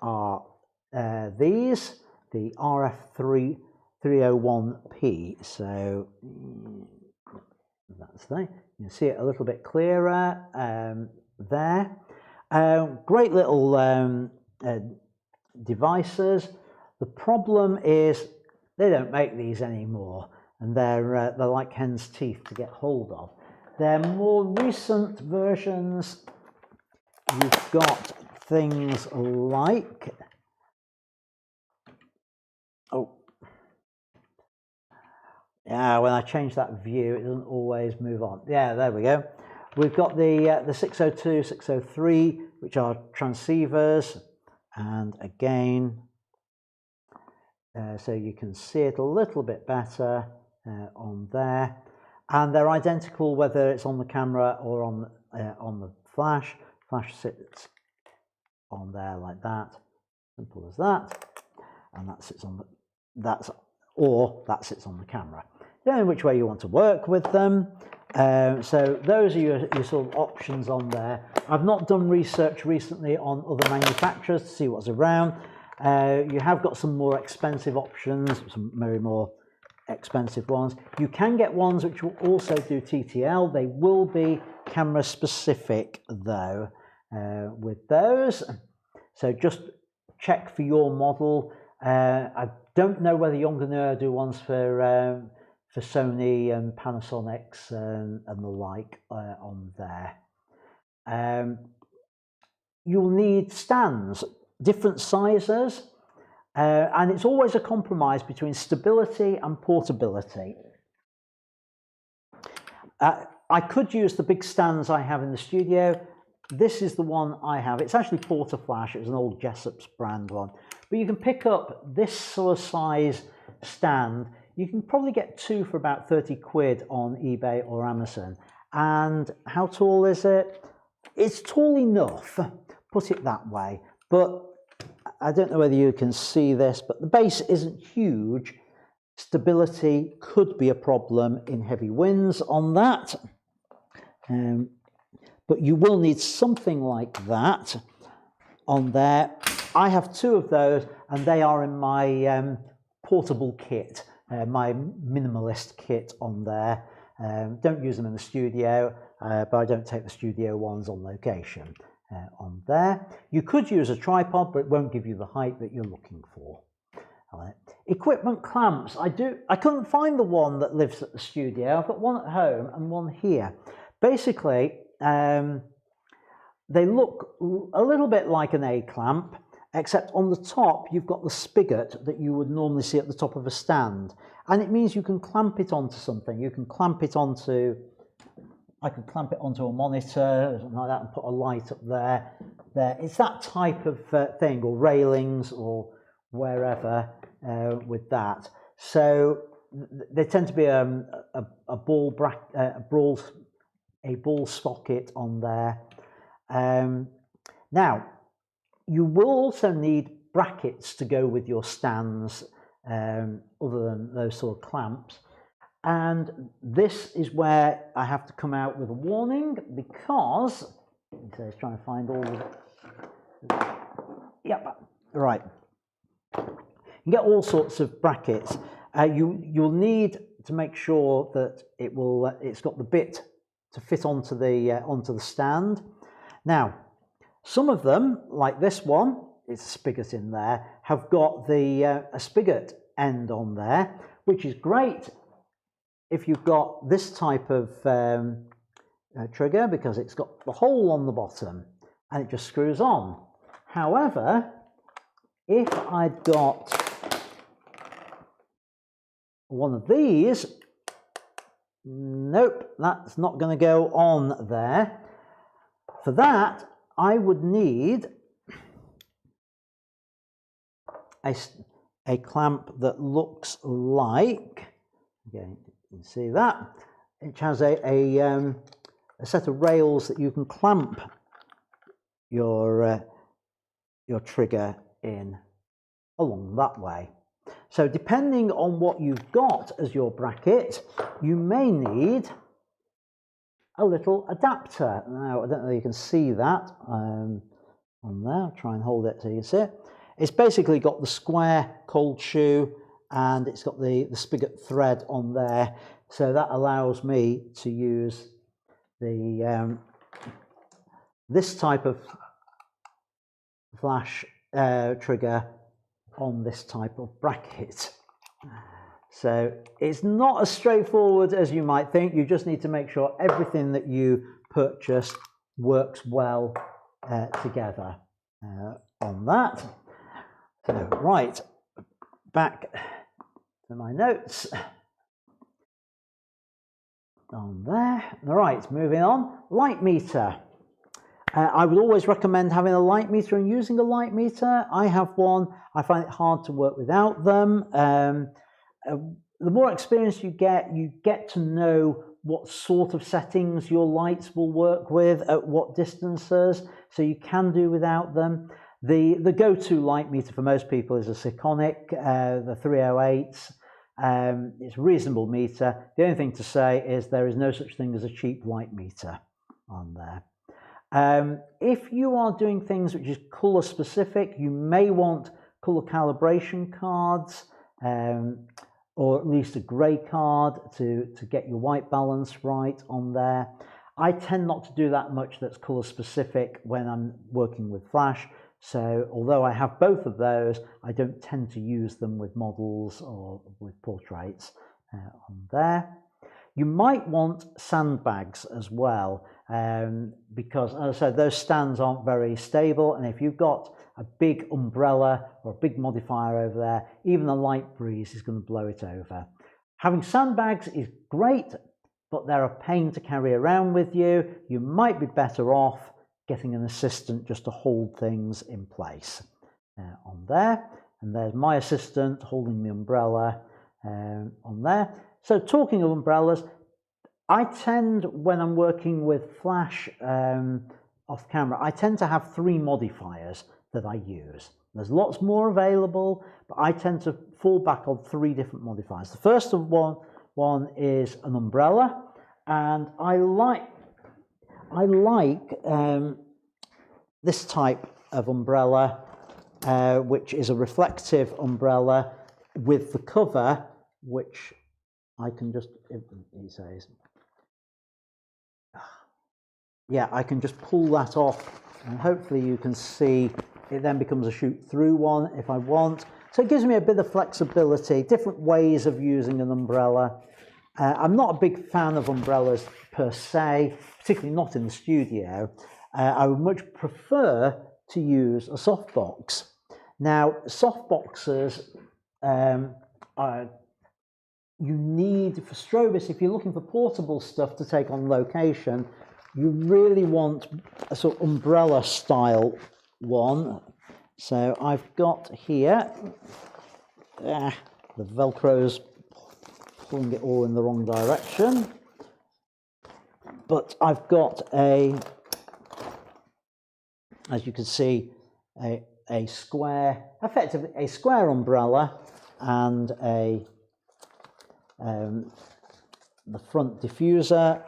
are these, the RF301P. So that's there. You can see it a little bit clearer there. Great little devices. The problem is they don't make these anymore, and they're like hen's teeth to get hold of. They're more recent versions. You've got things like, yeah, when I change that view, it doesn't always move on. Yeah, there we go. We've got the 602, 603, which are transceivers, and again, so you can see it a little bit better on there, and they're identical whether it's on the camera or on the flash. Flash sits on there like that, simple as that, and that sits on the that sits on the camera. Depending which way you want to work with them. So those are your sort of options on there. I've not done research recently on other manufacturers to see what's around. You have got some more expensive options, some very more expensive ones. You can get ones which will also do TTL. They will be camera specific though with those. So just check for your model. I don't know whether Yongnuo do ones for Sony and Panasonics and the like on there. You'll need stands, different sizes, and it's always a compromise between stability and portability. I could use the big stands I have in the studio. This is the one I have. It's actually Portaflash. It was an old Jessop's brand one. But you can pick up this sort of size stand. You can probably get two for about 30 quid on eBay or Amazon. And how tall is it? It's tall enough, put it that way. But I don't know whether you can see this, but the base isn't huge. Stability could be a problem in heavy winds on that. But you will need something like that on there. I have two of those, and they are in my portable kit, my minimalist kit on there. Don't use them in the studio, but I don't take the studio ones on location on there. You could use a tripod, but it won't give you the height that you're looking for. Equipment clamps. I couldn't find the one that lives at the studio. I've got one at home and one here. Basically, they look a little bit like an A-clamp, except on the top you've got the spigot that you would normally see at the top of a stand, and it means you can clamp it onto something. You can clamp it onto, I could clamp it onto a monitor, something like that, and put a light up there. It's that type of thing, or railings, or wherever with that. So there tend to be a ball socket on there. Now, you will also need brackets to go with your stands, other than those sort of clamps. And this is where I have to come out with a warning, because so it's trying to find all of it. Yep, right. You get all sorts of brackets. You'll need to make sure that it's got the bit to fit onto the stand. Now, some of them, like this one, it's a spigot in there, have got a spigot end on there, which is great if you've got this type of trigger, because it's got the hole on the bottom and it just screws on. However, if I'd got one of these, nope, that's not going to go on there. For that, I would need a clamp that looks like, again, you can see that, it has a set of rails that you can clamp your trigger in along that way. So depending on what you've got as your bracket, you may need a little adapter. Now, I don't know if you can see that on there. I'll try and hold it so you can see it. It's basically got the square cold shoe and it's got the spigot thread on there. So that allows me to use the this type of flash trigger on this type of bracket. So it's not as straightforward as you might think. You just need to make sure everything that you purchase works well together on that. So right, back to my notes on there. All right, moving on. Light meter. I would always recommend having a light meter and using a light meter. I have one. I find it hard to work without them. The more experience you get to know what sort of settings your lights will work with, at what distances, so you can do without them. The go-to light meter for most people is a Sikonic, the 308s. It's a reasonable meter. The only thing to say is there is no such thing as a cheap light meter on there. If you are doing things which is colour specific, you may want colour calibration cards, or at least a grey card to get your white balance right on there. I tend not to do that much that's colour specific when I'm working with flash. So although I have both of those, I don't tend to use them with models or with portraits on there. You might want sandbags as well, because as I said, those stands aren't very stable, and if you've got a big umbrella or a big modifier over there, even a light breeze is going to blow it over. Having sandbags is great, but they're a pain to carry around with you. You might be better off getting an assistant just to hold things in place on there. And there's my assistant holding the umbrella on there. So talking of umbrellas, I tend, when I'm working with flash off camera, I tend to have 3 modifiers that I use. There's lots more available, but I tend to fall back on 3 different modifiers. The first one is an umbrella, and I like this type of umbrella, which is a reflective umbrella with the cover, which I can just, he says, yeah, I can just pull that off, and hopefully you can see it then becomes a shoot-through one if I want. So it gives me a bit of flexibility, different ways of using an umbrella. I'm not a big fan of umbrellas per se, particularly not in the studio. I would much prefer to use a softbox. Now, softboxes you need for Strobis, if you're looking for portable stuff to take on location, you really want a sort of umbrella style one. So I've got here, the Velcro's pulling it all in the wrong direction, but I've got as you can see, a square, effectively a square umbrella, and the front diffuser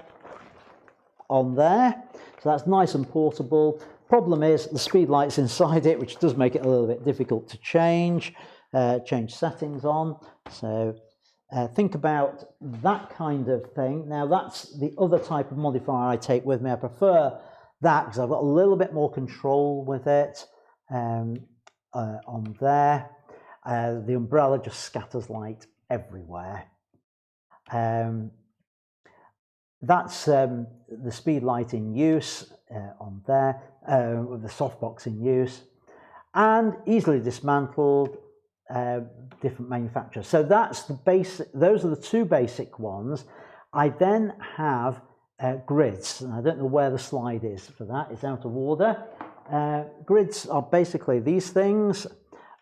on there. So that's nice and portable. Problem is the speed light's inside it, which does make it a little bit difficult to change settings on. So think about that kind of thing. Now that's the other type of modifier I take with me. I prefer that because I've got a little bit more control with it on there. The umbrella just scatters light everywhere. That's the speed light in use on there, with the softbox in use, and easily dismantled, different manufacturers. So that's the basic, those are the 2 basic ones. I then have grids. And I don't know where the slide is for that, it's out of order. Grids are basically these things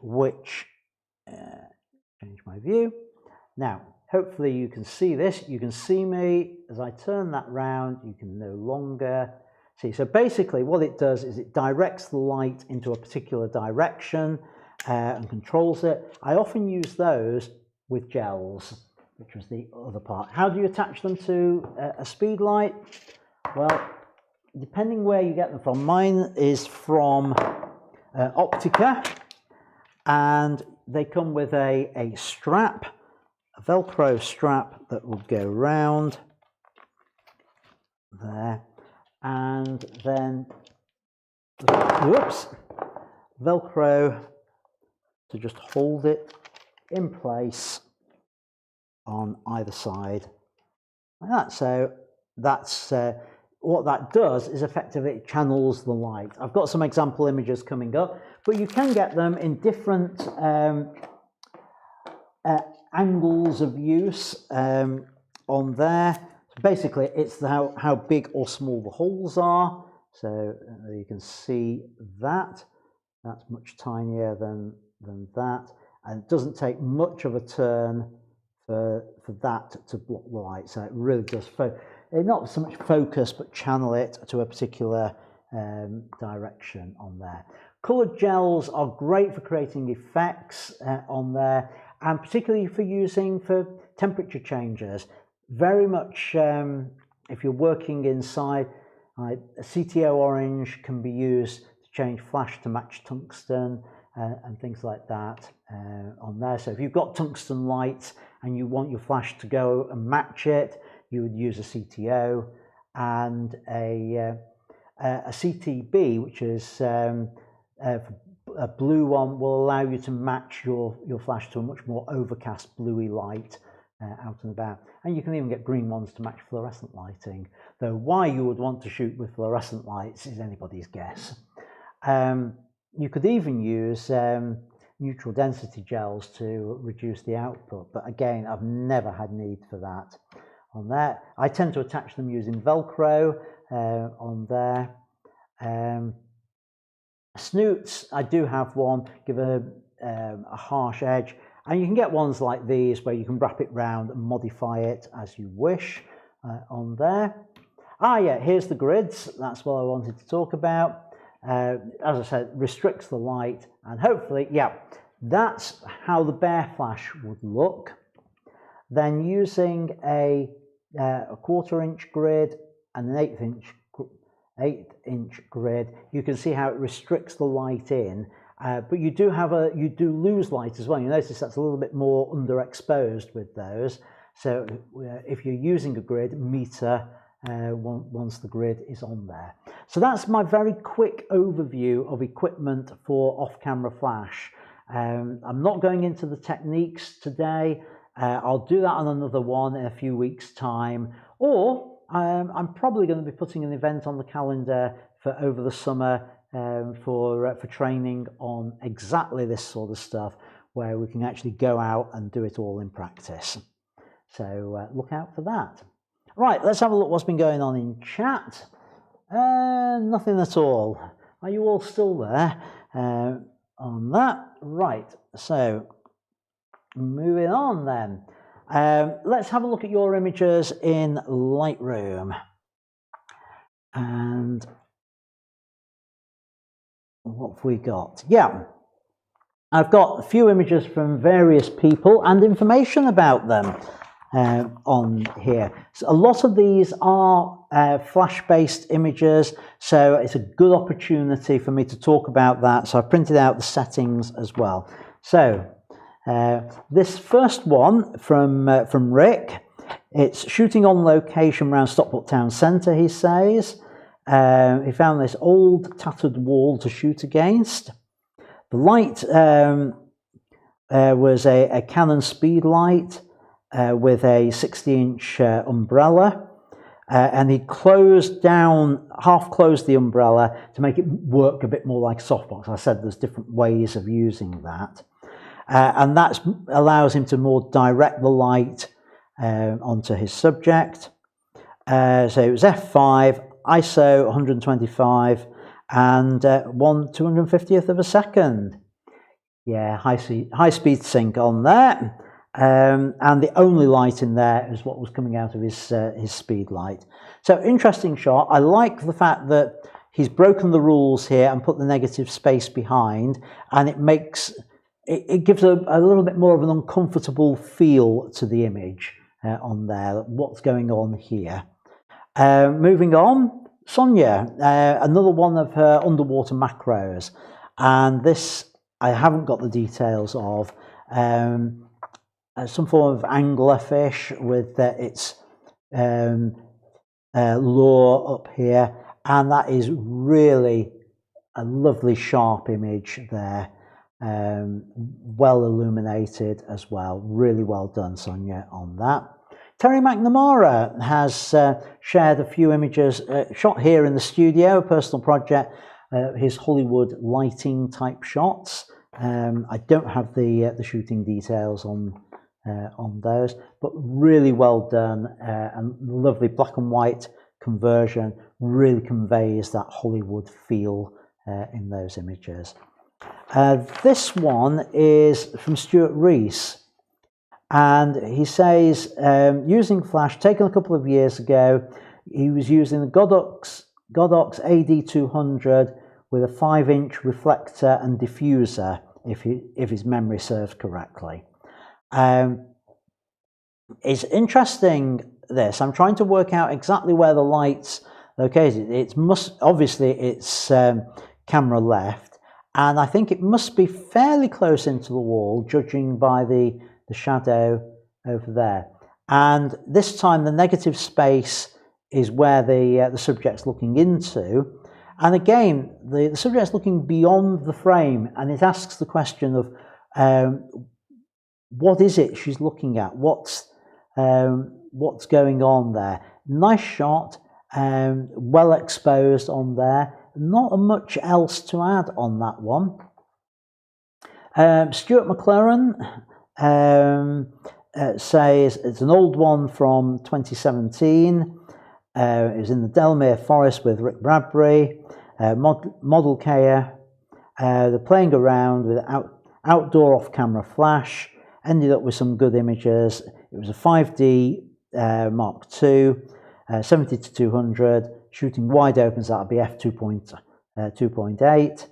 which, change my view. Now, hopefully you can see this. You can see me as I turn that round, you can no longer see. So basically what it does is it directs the light into a particular direction and controls it. I often use those with gels, which was the other part. How do you attach them to a speed light? Well, depending where you get them from. Mine is from Optica, and they come with a strap, a Velcro strap that will go round there, and then whoops, Velcro to just hold it in place on either side like that. So that's what that does is effectively it channels the light. I've got some example images coming up, but you can get them in different angles of use on there. So basically it's how big or small the holes are. So you can see that that's much tinier than that, and it doesn't take much of a turn for that to block the light. So it really does not so much focus, but channel it to a particular direction on there. Coloured gels are great for creating effects on there, and particularly for using for temperature changes. Very much if you're working inside, a CTO orange can be used to change flash to match tungsten and things like that on there. So if you've got tungsten lights and you want your flash to go and match it, you would use a CTO, and a CTB, which is a blue one, will allow you to match your flash to a much more overcast bluey light out and about. And you can even get green ones to match fluorescent lighting, though why you would want to shoot with fluorescent lights is anybody's guess. You could even use neutral density gels to reduce the output, but again, I've never had need for that on there. I tend to attach them using Velcro on there. Snoots, I do have one, give a harsh edge, and you can get ones like these where you can wrap it round and modify it as you wish on there. Yeah, here's the grids. That's what I wanted to talk about. As I said, restricts the light, and hopefully, yeah, that's how the bare flash would look. Then using a 1/4 inch grid and an 1/8 inch grid, you can see how it restricts the light in, but you do lose light as well. You notice that's a little bit more underexposed with those. So if you're using a grid, meter once the grid is on there. So that's my very quick overview of equipment for off-camera flash. I'm not going into the techniques today. I'll do that on another one in a few weeks' time, or I'm probably going to be putting an event on the calendar for over the summer for training on exactly this sort of stuff, where we can actually go out and do it all in practice. So look out for that. Right, let's have a look what's been going on in chat. Nothing at all. Are you all still there on that? Right, so moving on then. Let's have a look at your images in Lightroom. And what have we got? Yeah, I've got a few images from various people and information about them on here. So a lot of these are flash-based images, so it's a good opportunity for me to talk about that. So I printed out the settings as well. So this first one from Rick, it's shooting on location around Stockport Town Centre, he says. He found this old tattered wall to shoot against. The light was a Canon speed light with a 60-inch umbrella, and he half closed the umbrella to make it work a bit more like a softbox. I said there's different ways of using that, and that allows him to more direct the light onto his subject. So it was f5, ISO 125, and 1/250th of a second. Yeah, high speed sync on there. And the only light in there is what was coming out of his speed light. So interesting shot. I like the fact that he's broken the rules here and put the negative space behind, and it gives a little bit more of an uncomfortable feel to the image on there. What's going on here? Moving on, Sonia, another one of her underwater macros, and this I haven't got the details of. Some form of anglerfish with its lure up here, and that is really a lovely sharp image there, well illuminated as well. Really well done, Sonia, on that. Terry McNamara has shared a few images shot here in the studio, a personal project, his Hollywood lighting type shots. I don't have the shooting details on those, but really well done, and lovely black and white conversion really conveys that Hollywood feel in those images. This one is from Stuart Rees, and he says, using flash taken a couple of years ago, he was using the Godox AD200 with a 5-inch reflector and diffuser, if his memory serves correctly. It's interesting this. I'm trying to work out exactly where the light's located. Obviously it's camera left, and I think it must be fairly close into the wall, judging by the shadow over there. And this time the negative space is where the subject's looking into. And again, the subject's looking beyond the frame, and it asks the question of what is it she's looking at? What's going on there? Nice shot, well exposed on there. Not much else to add on that one. Stuart McLaren says it's an old one from 2017. It was in the Delmere Forest with Rick Bradbury, model Kea. They're playing around with outdoor off-camera flash, ended up with some good images. It was a 5D Mark II, 70 to 200, shooting wide open, so that'll be f2.8.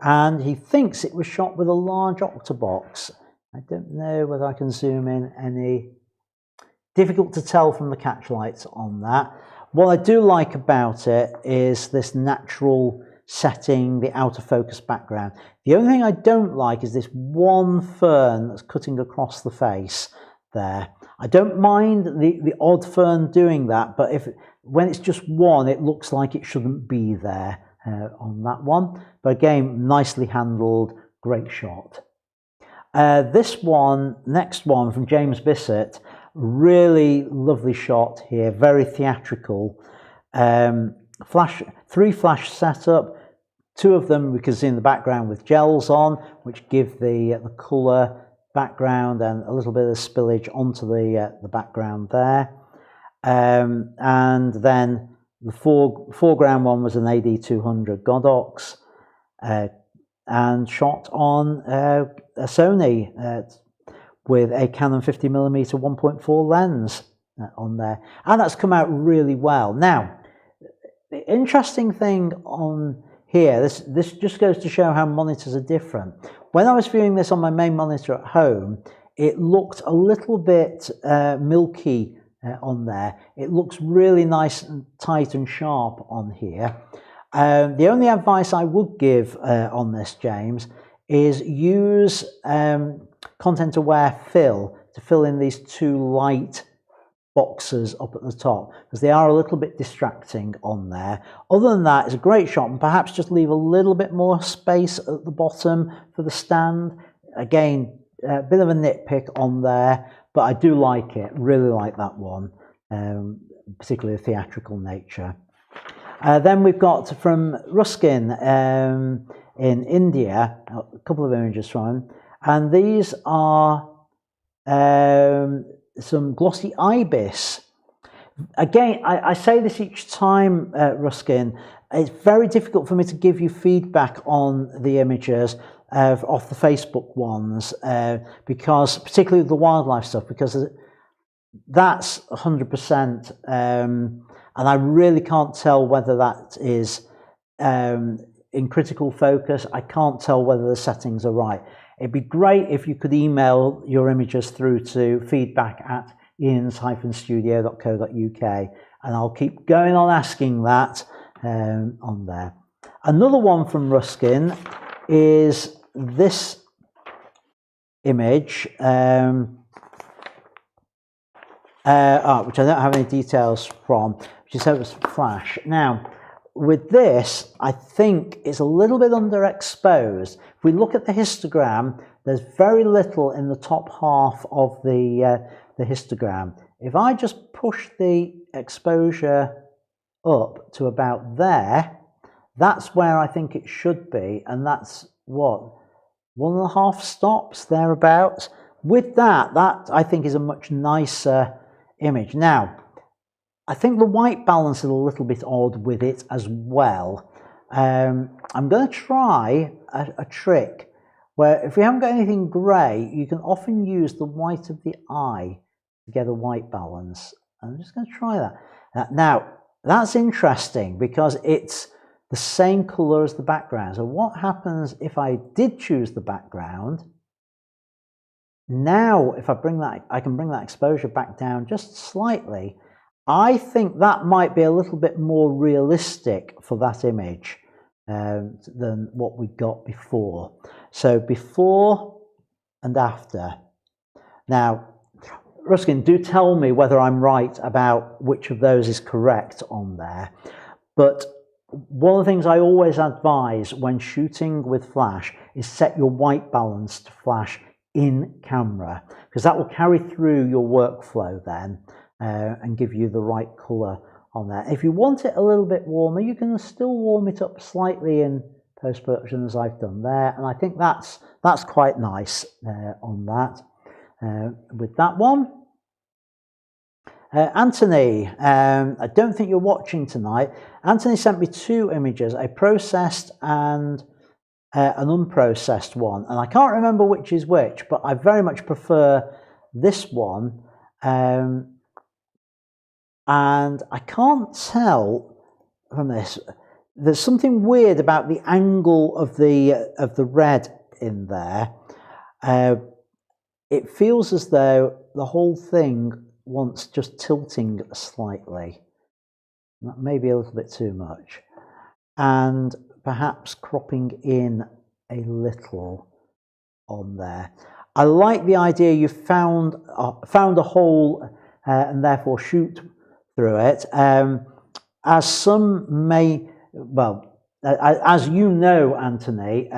And he thinks it was shot with a large octobox. I don't know whether I can zoom in any. Difficult to tell from the catch lights on that. What I do like about it is this natural setting, the out of focus background. The only thing I don't like is this one fern that's cutting across the face there. I don't mind the odd fern doing that, but when it's just one, it looks like it shouldn't be there on that one. But again, nicely handled, great shot. Next one from James Bissett, really lovely shot here, very theatrical. 3 flash setup, 2 of them we can see in the background with gels on, which give the colour background and a little bit of spillage onto the background there. And then the foreground one was an AD200 Godox, and shot on a Sony with a Canon 50mm 1.4 lens on there, and that's come out really well. Now, the interesting thing on here, this just goes to show how monitors are different. When I was viewing this on my main monitor at home, it looked a little bit milky on there. It looks really nice and tight and sharp on here. The only advice I would give on this, James, is use content aware fill to fill in these 2 light boxes up at the top, because they are a little bit distracting on there. Other than that, it's a great shot, and perhaps just leave a little bit more space at the bottom for the stand. Again, a bit of a nitpick on there, but I do like it, really like that one, particularly the theatrical nature. Then we've got from Ruskin in India, a couple of images from him, and these are some glossy ibis. Again, I say this each time, Ruskin, it's very difficult for me to give you feedback on the images off the Facebook ones, because particularly the wildlife stuff, because that's 100%, and I really can't tell whether that is in critical focus. I can't tell whether the settings are right. It'd be great if you could email your images through to feedback@ians-studio.co.uk, and I'll keep going on asking that on there. Another one from Ruskin is this image, which I don't have any details from, which is was flash. Now, with this, I think it's a little bit underexposed. If we look at the histogram, there's very little in the top half of the histogram. If I just push the exposure up to about there, that's where I think it should be, and that's what, 1.5 stops thereabouts. With that I think is a much nicer image. Now, I think the white balance is a little bit odd with it as well. I'm going to try a trick where if you haven't got anything grey, you can often use the white of the eye to get a white balance. I'm just going to try that. Now, that's interesting because it's the same colour as the background. So what happens if I did choose the background? Now, if I can bring that exposure back down just slightly. I think that might be a little bit more realistic for that image than what we got before. So before and after. Now, Ruskin, do tell me whether I'm right about which of those is correct on there. But one of the things I always advise when shooting with flash is set your white balance to flash in camera, because that will carry through your workflow then. And give you the right colour on there. If you want it a little bit warmer, you can still warm it up slightly in post-production as I've done there, and I think that's quite nice on that. With that one, Anthony, I don't think you're watching tonight. Anthony sent me 2 images, a processed and an unprocessed one, and I can't remember which is which, but I very much prefer this one. And I can't tell from this. There's something weird about the angle of the red in there. It feels as though the whole thing wants just tilting slightly. Maybe a little bit too much, and perhaps cropping in a little on there. I like the idea you found a hole and therefore shoot through it. As some may, well, as you know, Anthony,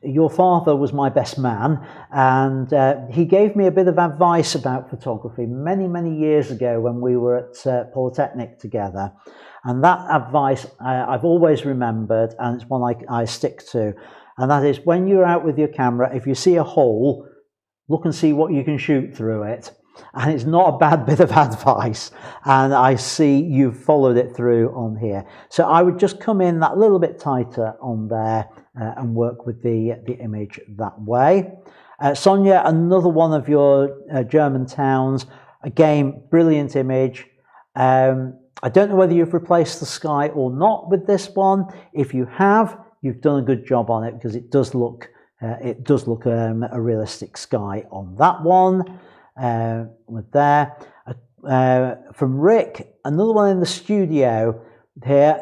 your father was my best man, and he gave me a bit of advice about photography many, many years ago when we were at Polytechnic together. And that advice I've always remembered, and it's one I stick to. And that is, when you're out with your camera, if you see a hole, look and see what you can shoot through it. And it's not a bad bit of advice, and I see you've followed it through on here. So I would just come in that little bit tighter on there and work with the image that way. Sonia, another one of your German towns, again, brilliant image. I don't know whether you've replaced the sky or not with this one. If you have, you've done a good job on it, because it does look a realistic sky on that one. With there, from Rick, another one in the studio here,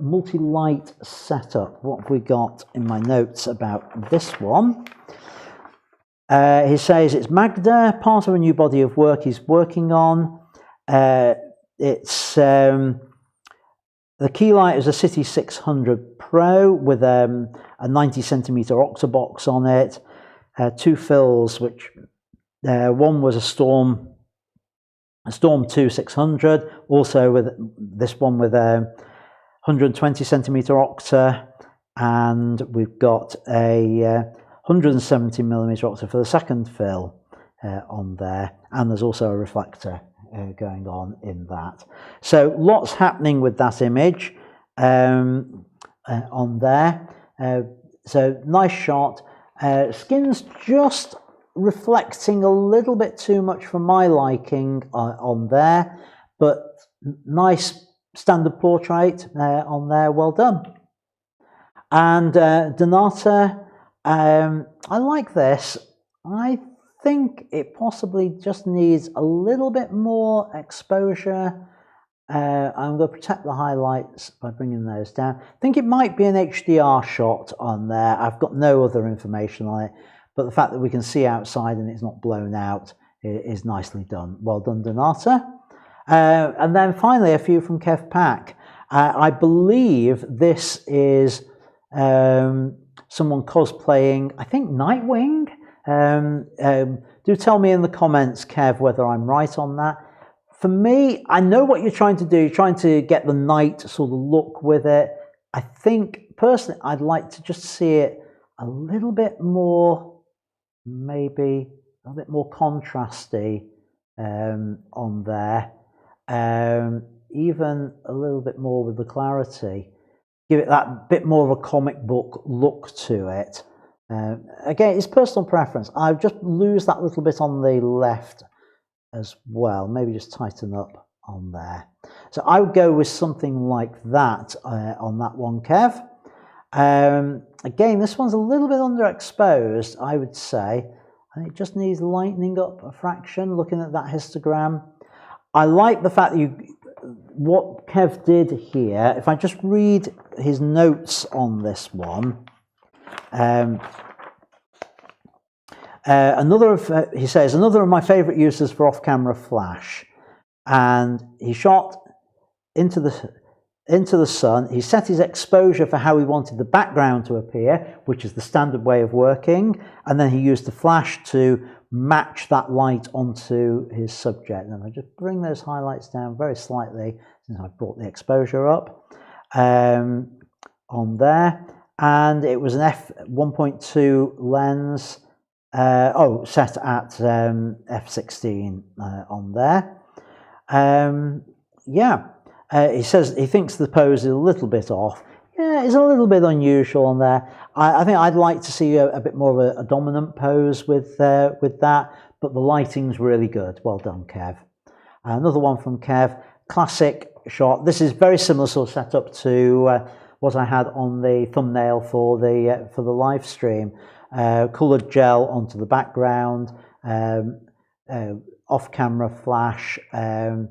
multi-light setup. What have we got in my notes about this one? He says it's Magda, part of a new body of work he's working on. It's the key light is a City 600 Pro with a 90cm octabox on it, 2 fills, which one was a Storm 2 600, also with this one with a 120cm octa, and we've got a 170mm octa for the second fill on there, and there's also a reflector going on in that. So lots happening with that image on there. So nice shot. Skin's just reflecting a little bit too much for my liking on there, but nice standard portrait on there, well done. And Donata, I like this. I think it possibly just needs a little bit more exposure. I'm going to protect the highlights by bringing those down. I think it might be an HDR shot on there. I've got no other information on it, but the fact that we can see outside and it's not blown out is nicely done. Well done, Donata. And then finally, a few from Kev Pack. I believe this is someone cosplaying, I think, Nightwing. Do tell me in the comments, Kev, whether I'm right on that. For me, I know what you're trying to do. You're trying to get the night sort of look with it. I think, personally, I'd like to just see it a little bit more, maybe a bit more contrasty on there. Even a little bit more with the clarity. Give it that bit more of a comic book look to it. Again, it's personal preference. I just lose that little bit on the left as well. Maybe just tighten up on there. So I would go with something like that on that one, Kev. Again, this one's a little bit underexposed, I would say. And it just needs lightening up a fraction, looking at that histogram. I like the fact that what Kev did here, if I just read his notes on this one, he says, another of my favourite uses for off-camera flash. And he shot into the sun. He set his exposure for how he wanted the background to appear, which is the standard way of working. And then he used the flash to match that light onto his subject. And I just bring those highlights down very slightly since I've brought the exposure up on there. And it was an f1.2 lens, set at f16 on there. He says he thinks the pose is a little bit off. Yeah, it's a little bit unusual on there. I think I'd like to see a bit more of a dominant pose with that, but the lighting's really good. Well done, Kev. Another one from Kev, classic shot. This is very similar sort of setup to what I had on the thumbnail for the live stream. Coloured gel onto the background, off-camera flash, camera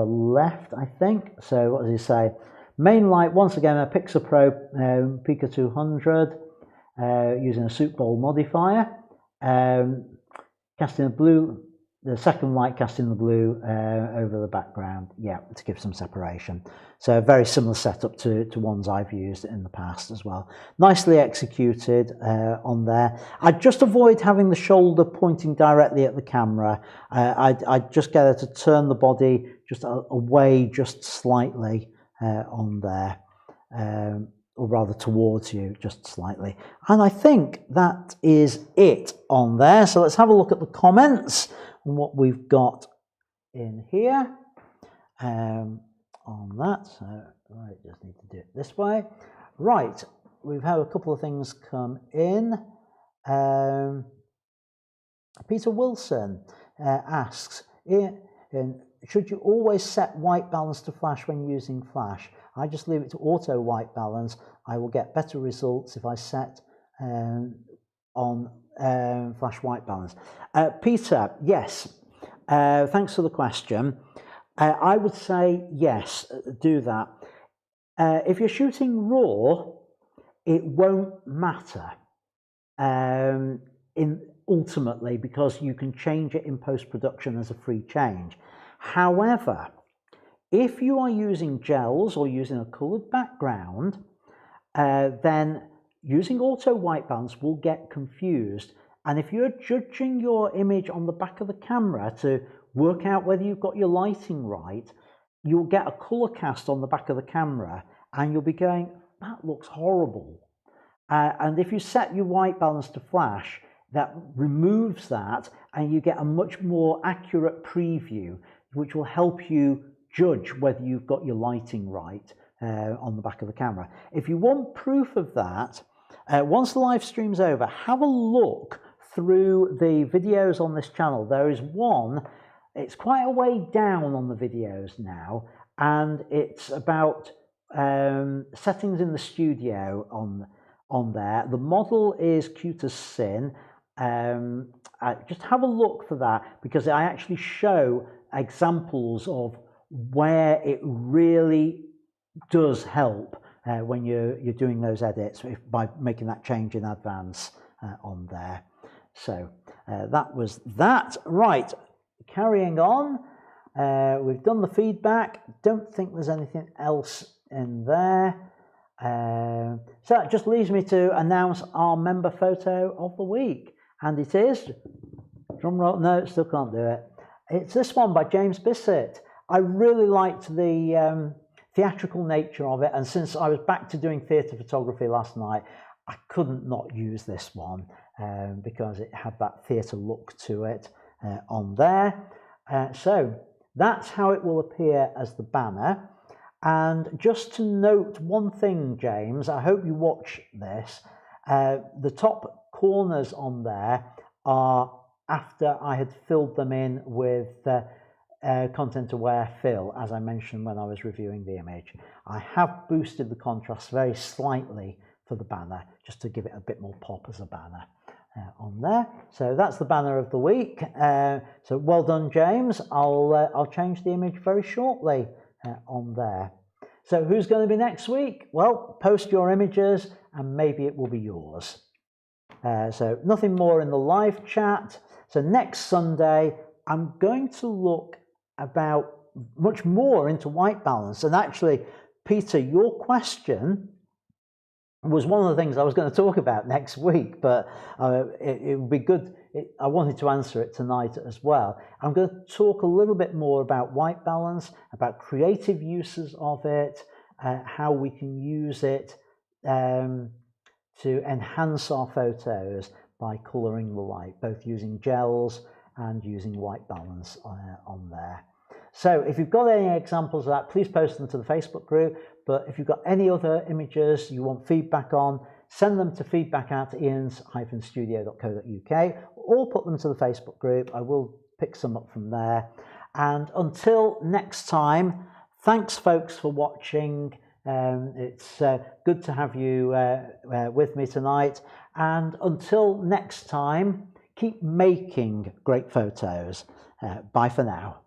left, I think. So what does he say? Main light, once again, a Pixar Pro Pico 200 using a soup bowl modifier. Casting a blue, the second light casting the blue over the background, to give some separation. So a very similar setup to ones I've used in the past as well. Nicely executed on there. I'd just avoid having the shoulder pointing directly at the camera. I'd just get her to turn the body just away just slightly on there, or rather towards you just slightly. And I think that is it on there. So let's have a look at the comments and what we've got in here on that. So right, just need to do it this way. Right, we've had a couple of things come in. Peter Wilson asks, should you always set white balance to flash when using flash? I just leave it to auto white balance. I will get better results if I set on flash white balance. Peter, yes. Thanks for the question. I would say yes, do that. If you're shooting raw, it won't matter ultimately, because you can change it in post-production as a free change. However, if you are using gels or using a coloured background, then using auto white balance will get confused. And if you're judging your image on the back of the camera to work out whether you've got your lighting right, you'll get a colour cast on the back of the camera and you'll be going, that looks horrible. And if you set your white balance to flash, that removes that, and you get a much more accurate preview, which will help you judge whether you've got your lighting right on the back of the camera. If you want proof of that, once the live stream's over, have a look through the videos on this channel. There is one, it's quite a way down on the videos now, and it's about settings in the studio on there. The model is cute as sin. Just have a look for that, because I actually show examples of where it really does help when you're doing those edits by making that change in advance on there. So that was that. Right, carrying on. We've done the feedback. Don't think there's anything else in there. So that just leaves me to announce our member photo of the week. And it is, drum roll, no, still can't do it. It's this one by James Bissett. I really liked the theatrical nature of it, and since I was back to doing theatre photography last night, I couldn't not use this one because it had that theatre look to it on there. So that's how it will appear as the banner. And just to note one thing, James, I hope you watch this. The top corners on there are after I had filled them in with content aware fill, as I mentioned when I was reviewing the image. I have boosted the contrast very slightly for the banner, just to give it a bit more pop as a banner on there. So that's the banner of the week. So well done, James. I'll change the image very shortly on there. So who's going to be next week? Well, post your images and maybe it will be yours. So nothing more in the live chat. So next Sunday, I'm going to look about much more into white balance. And actually, Peter, your question was one of the things I was going to talk about next week, but it would be good. I wanted to answer it tonight as well. I'm going to talk a little bit more about white balance, about creative uses of it, how we can use it to enhance our photos by colouring the light, both using gels and using white balance on there. So if you've got any examples of that, please post them to the Facebook group. But if you've got any other images you want feedback on, send them to feedback@ians-studio.co.uk or put them to the Facebook group. I will pick some up from there. And until next time, thanks folks for watching. It's good to have you with me tonight. And until next time, keep making great photos. Bye for now.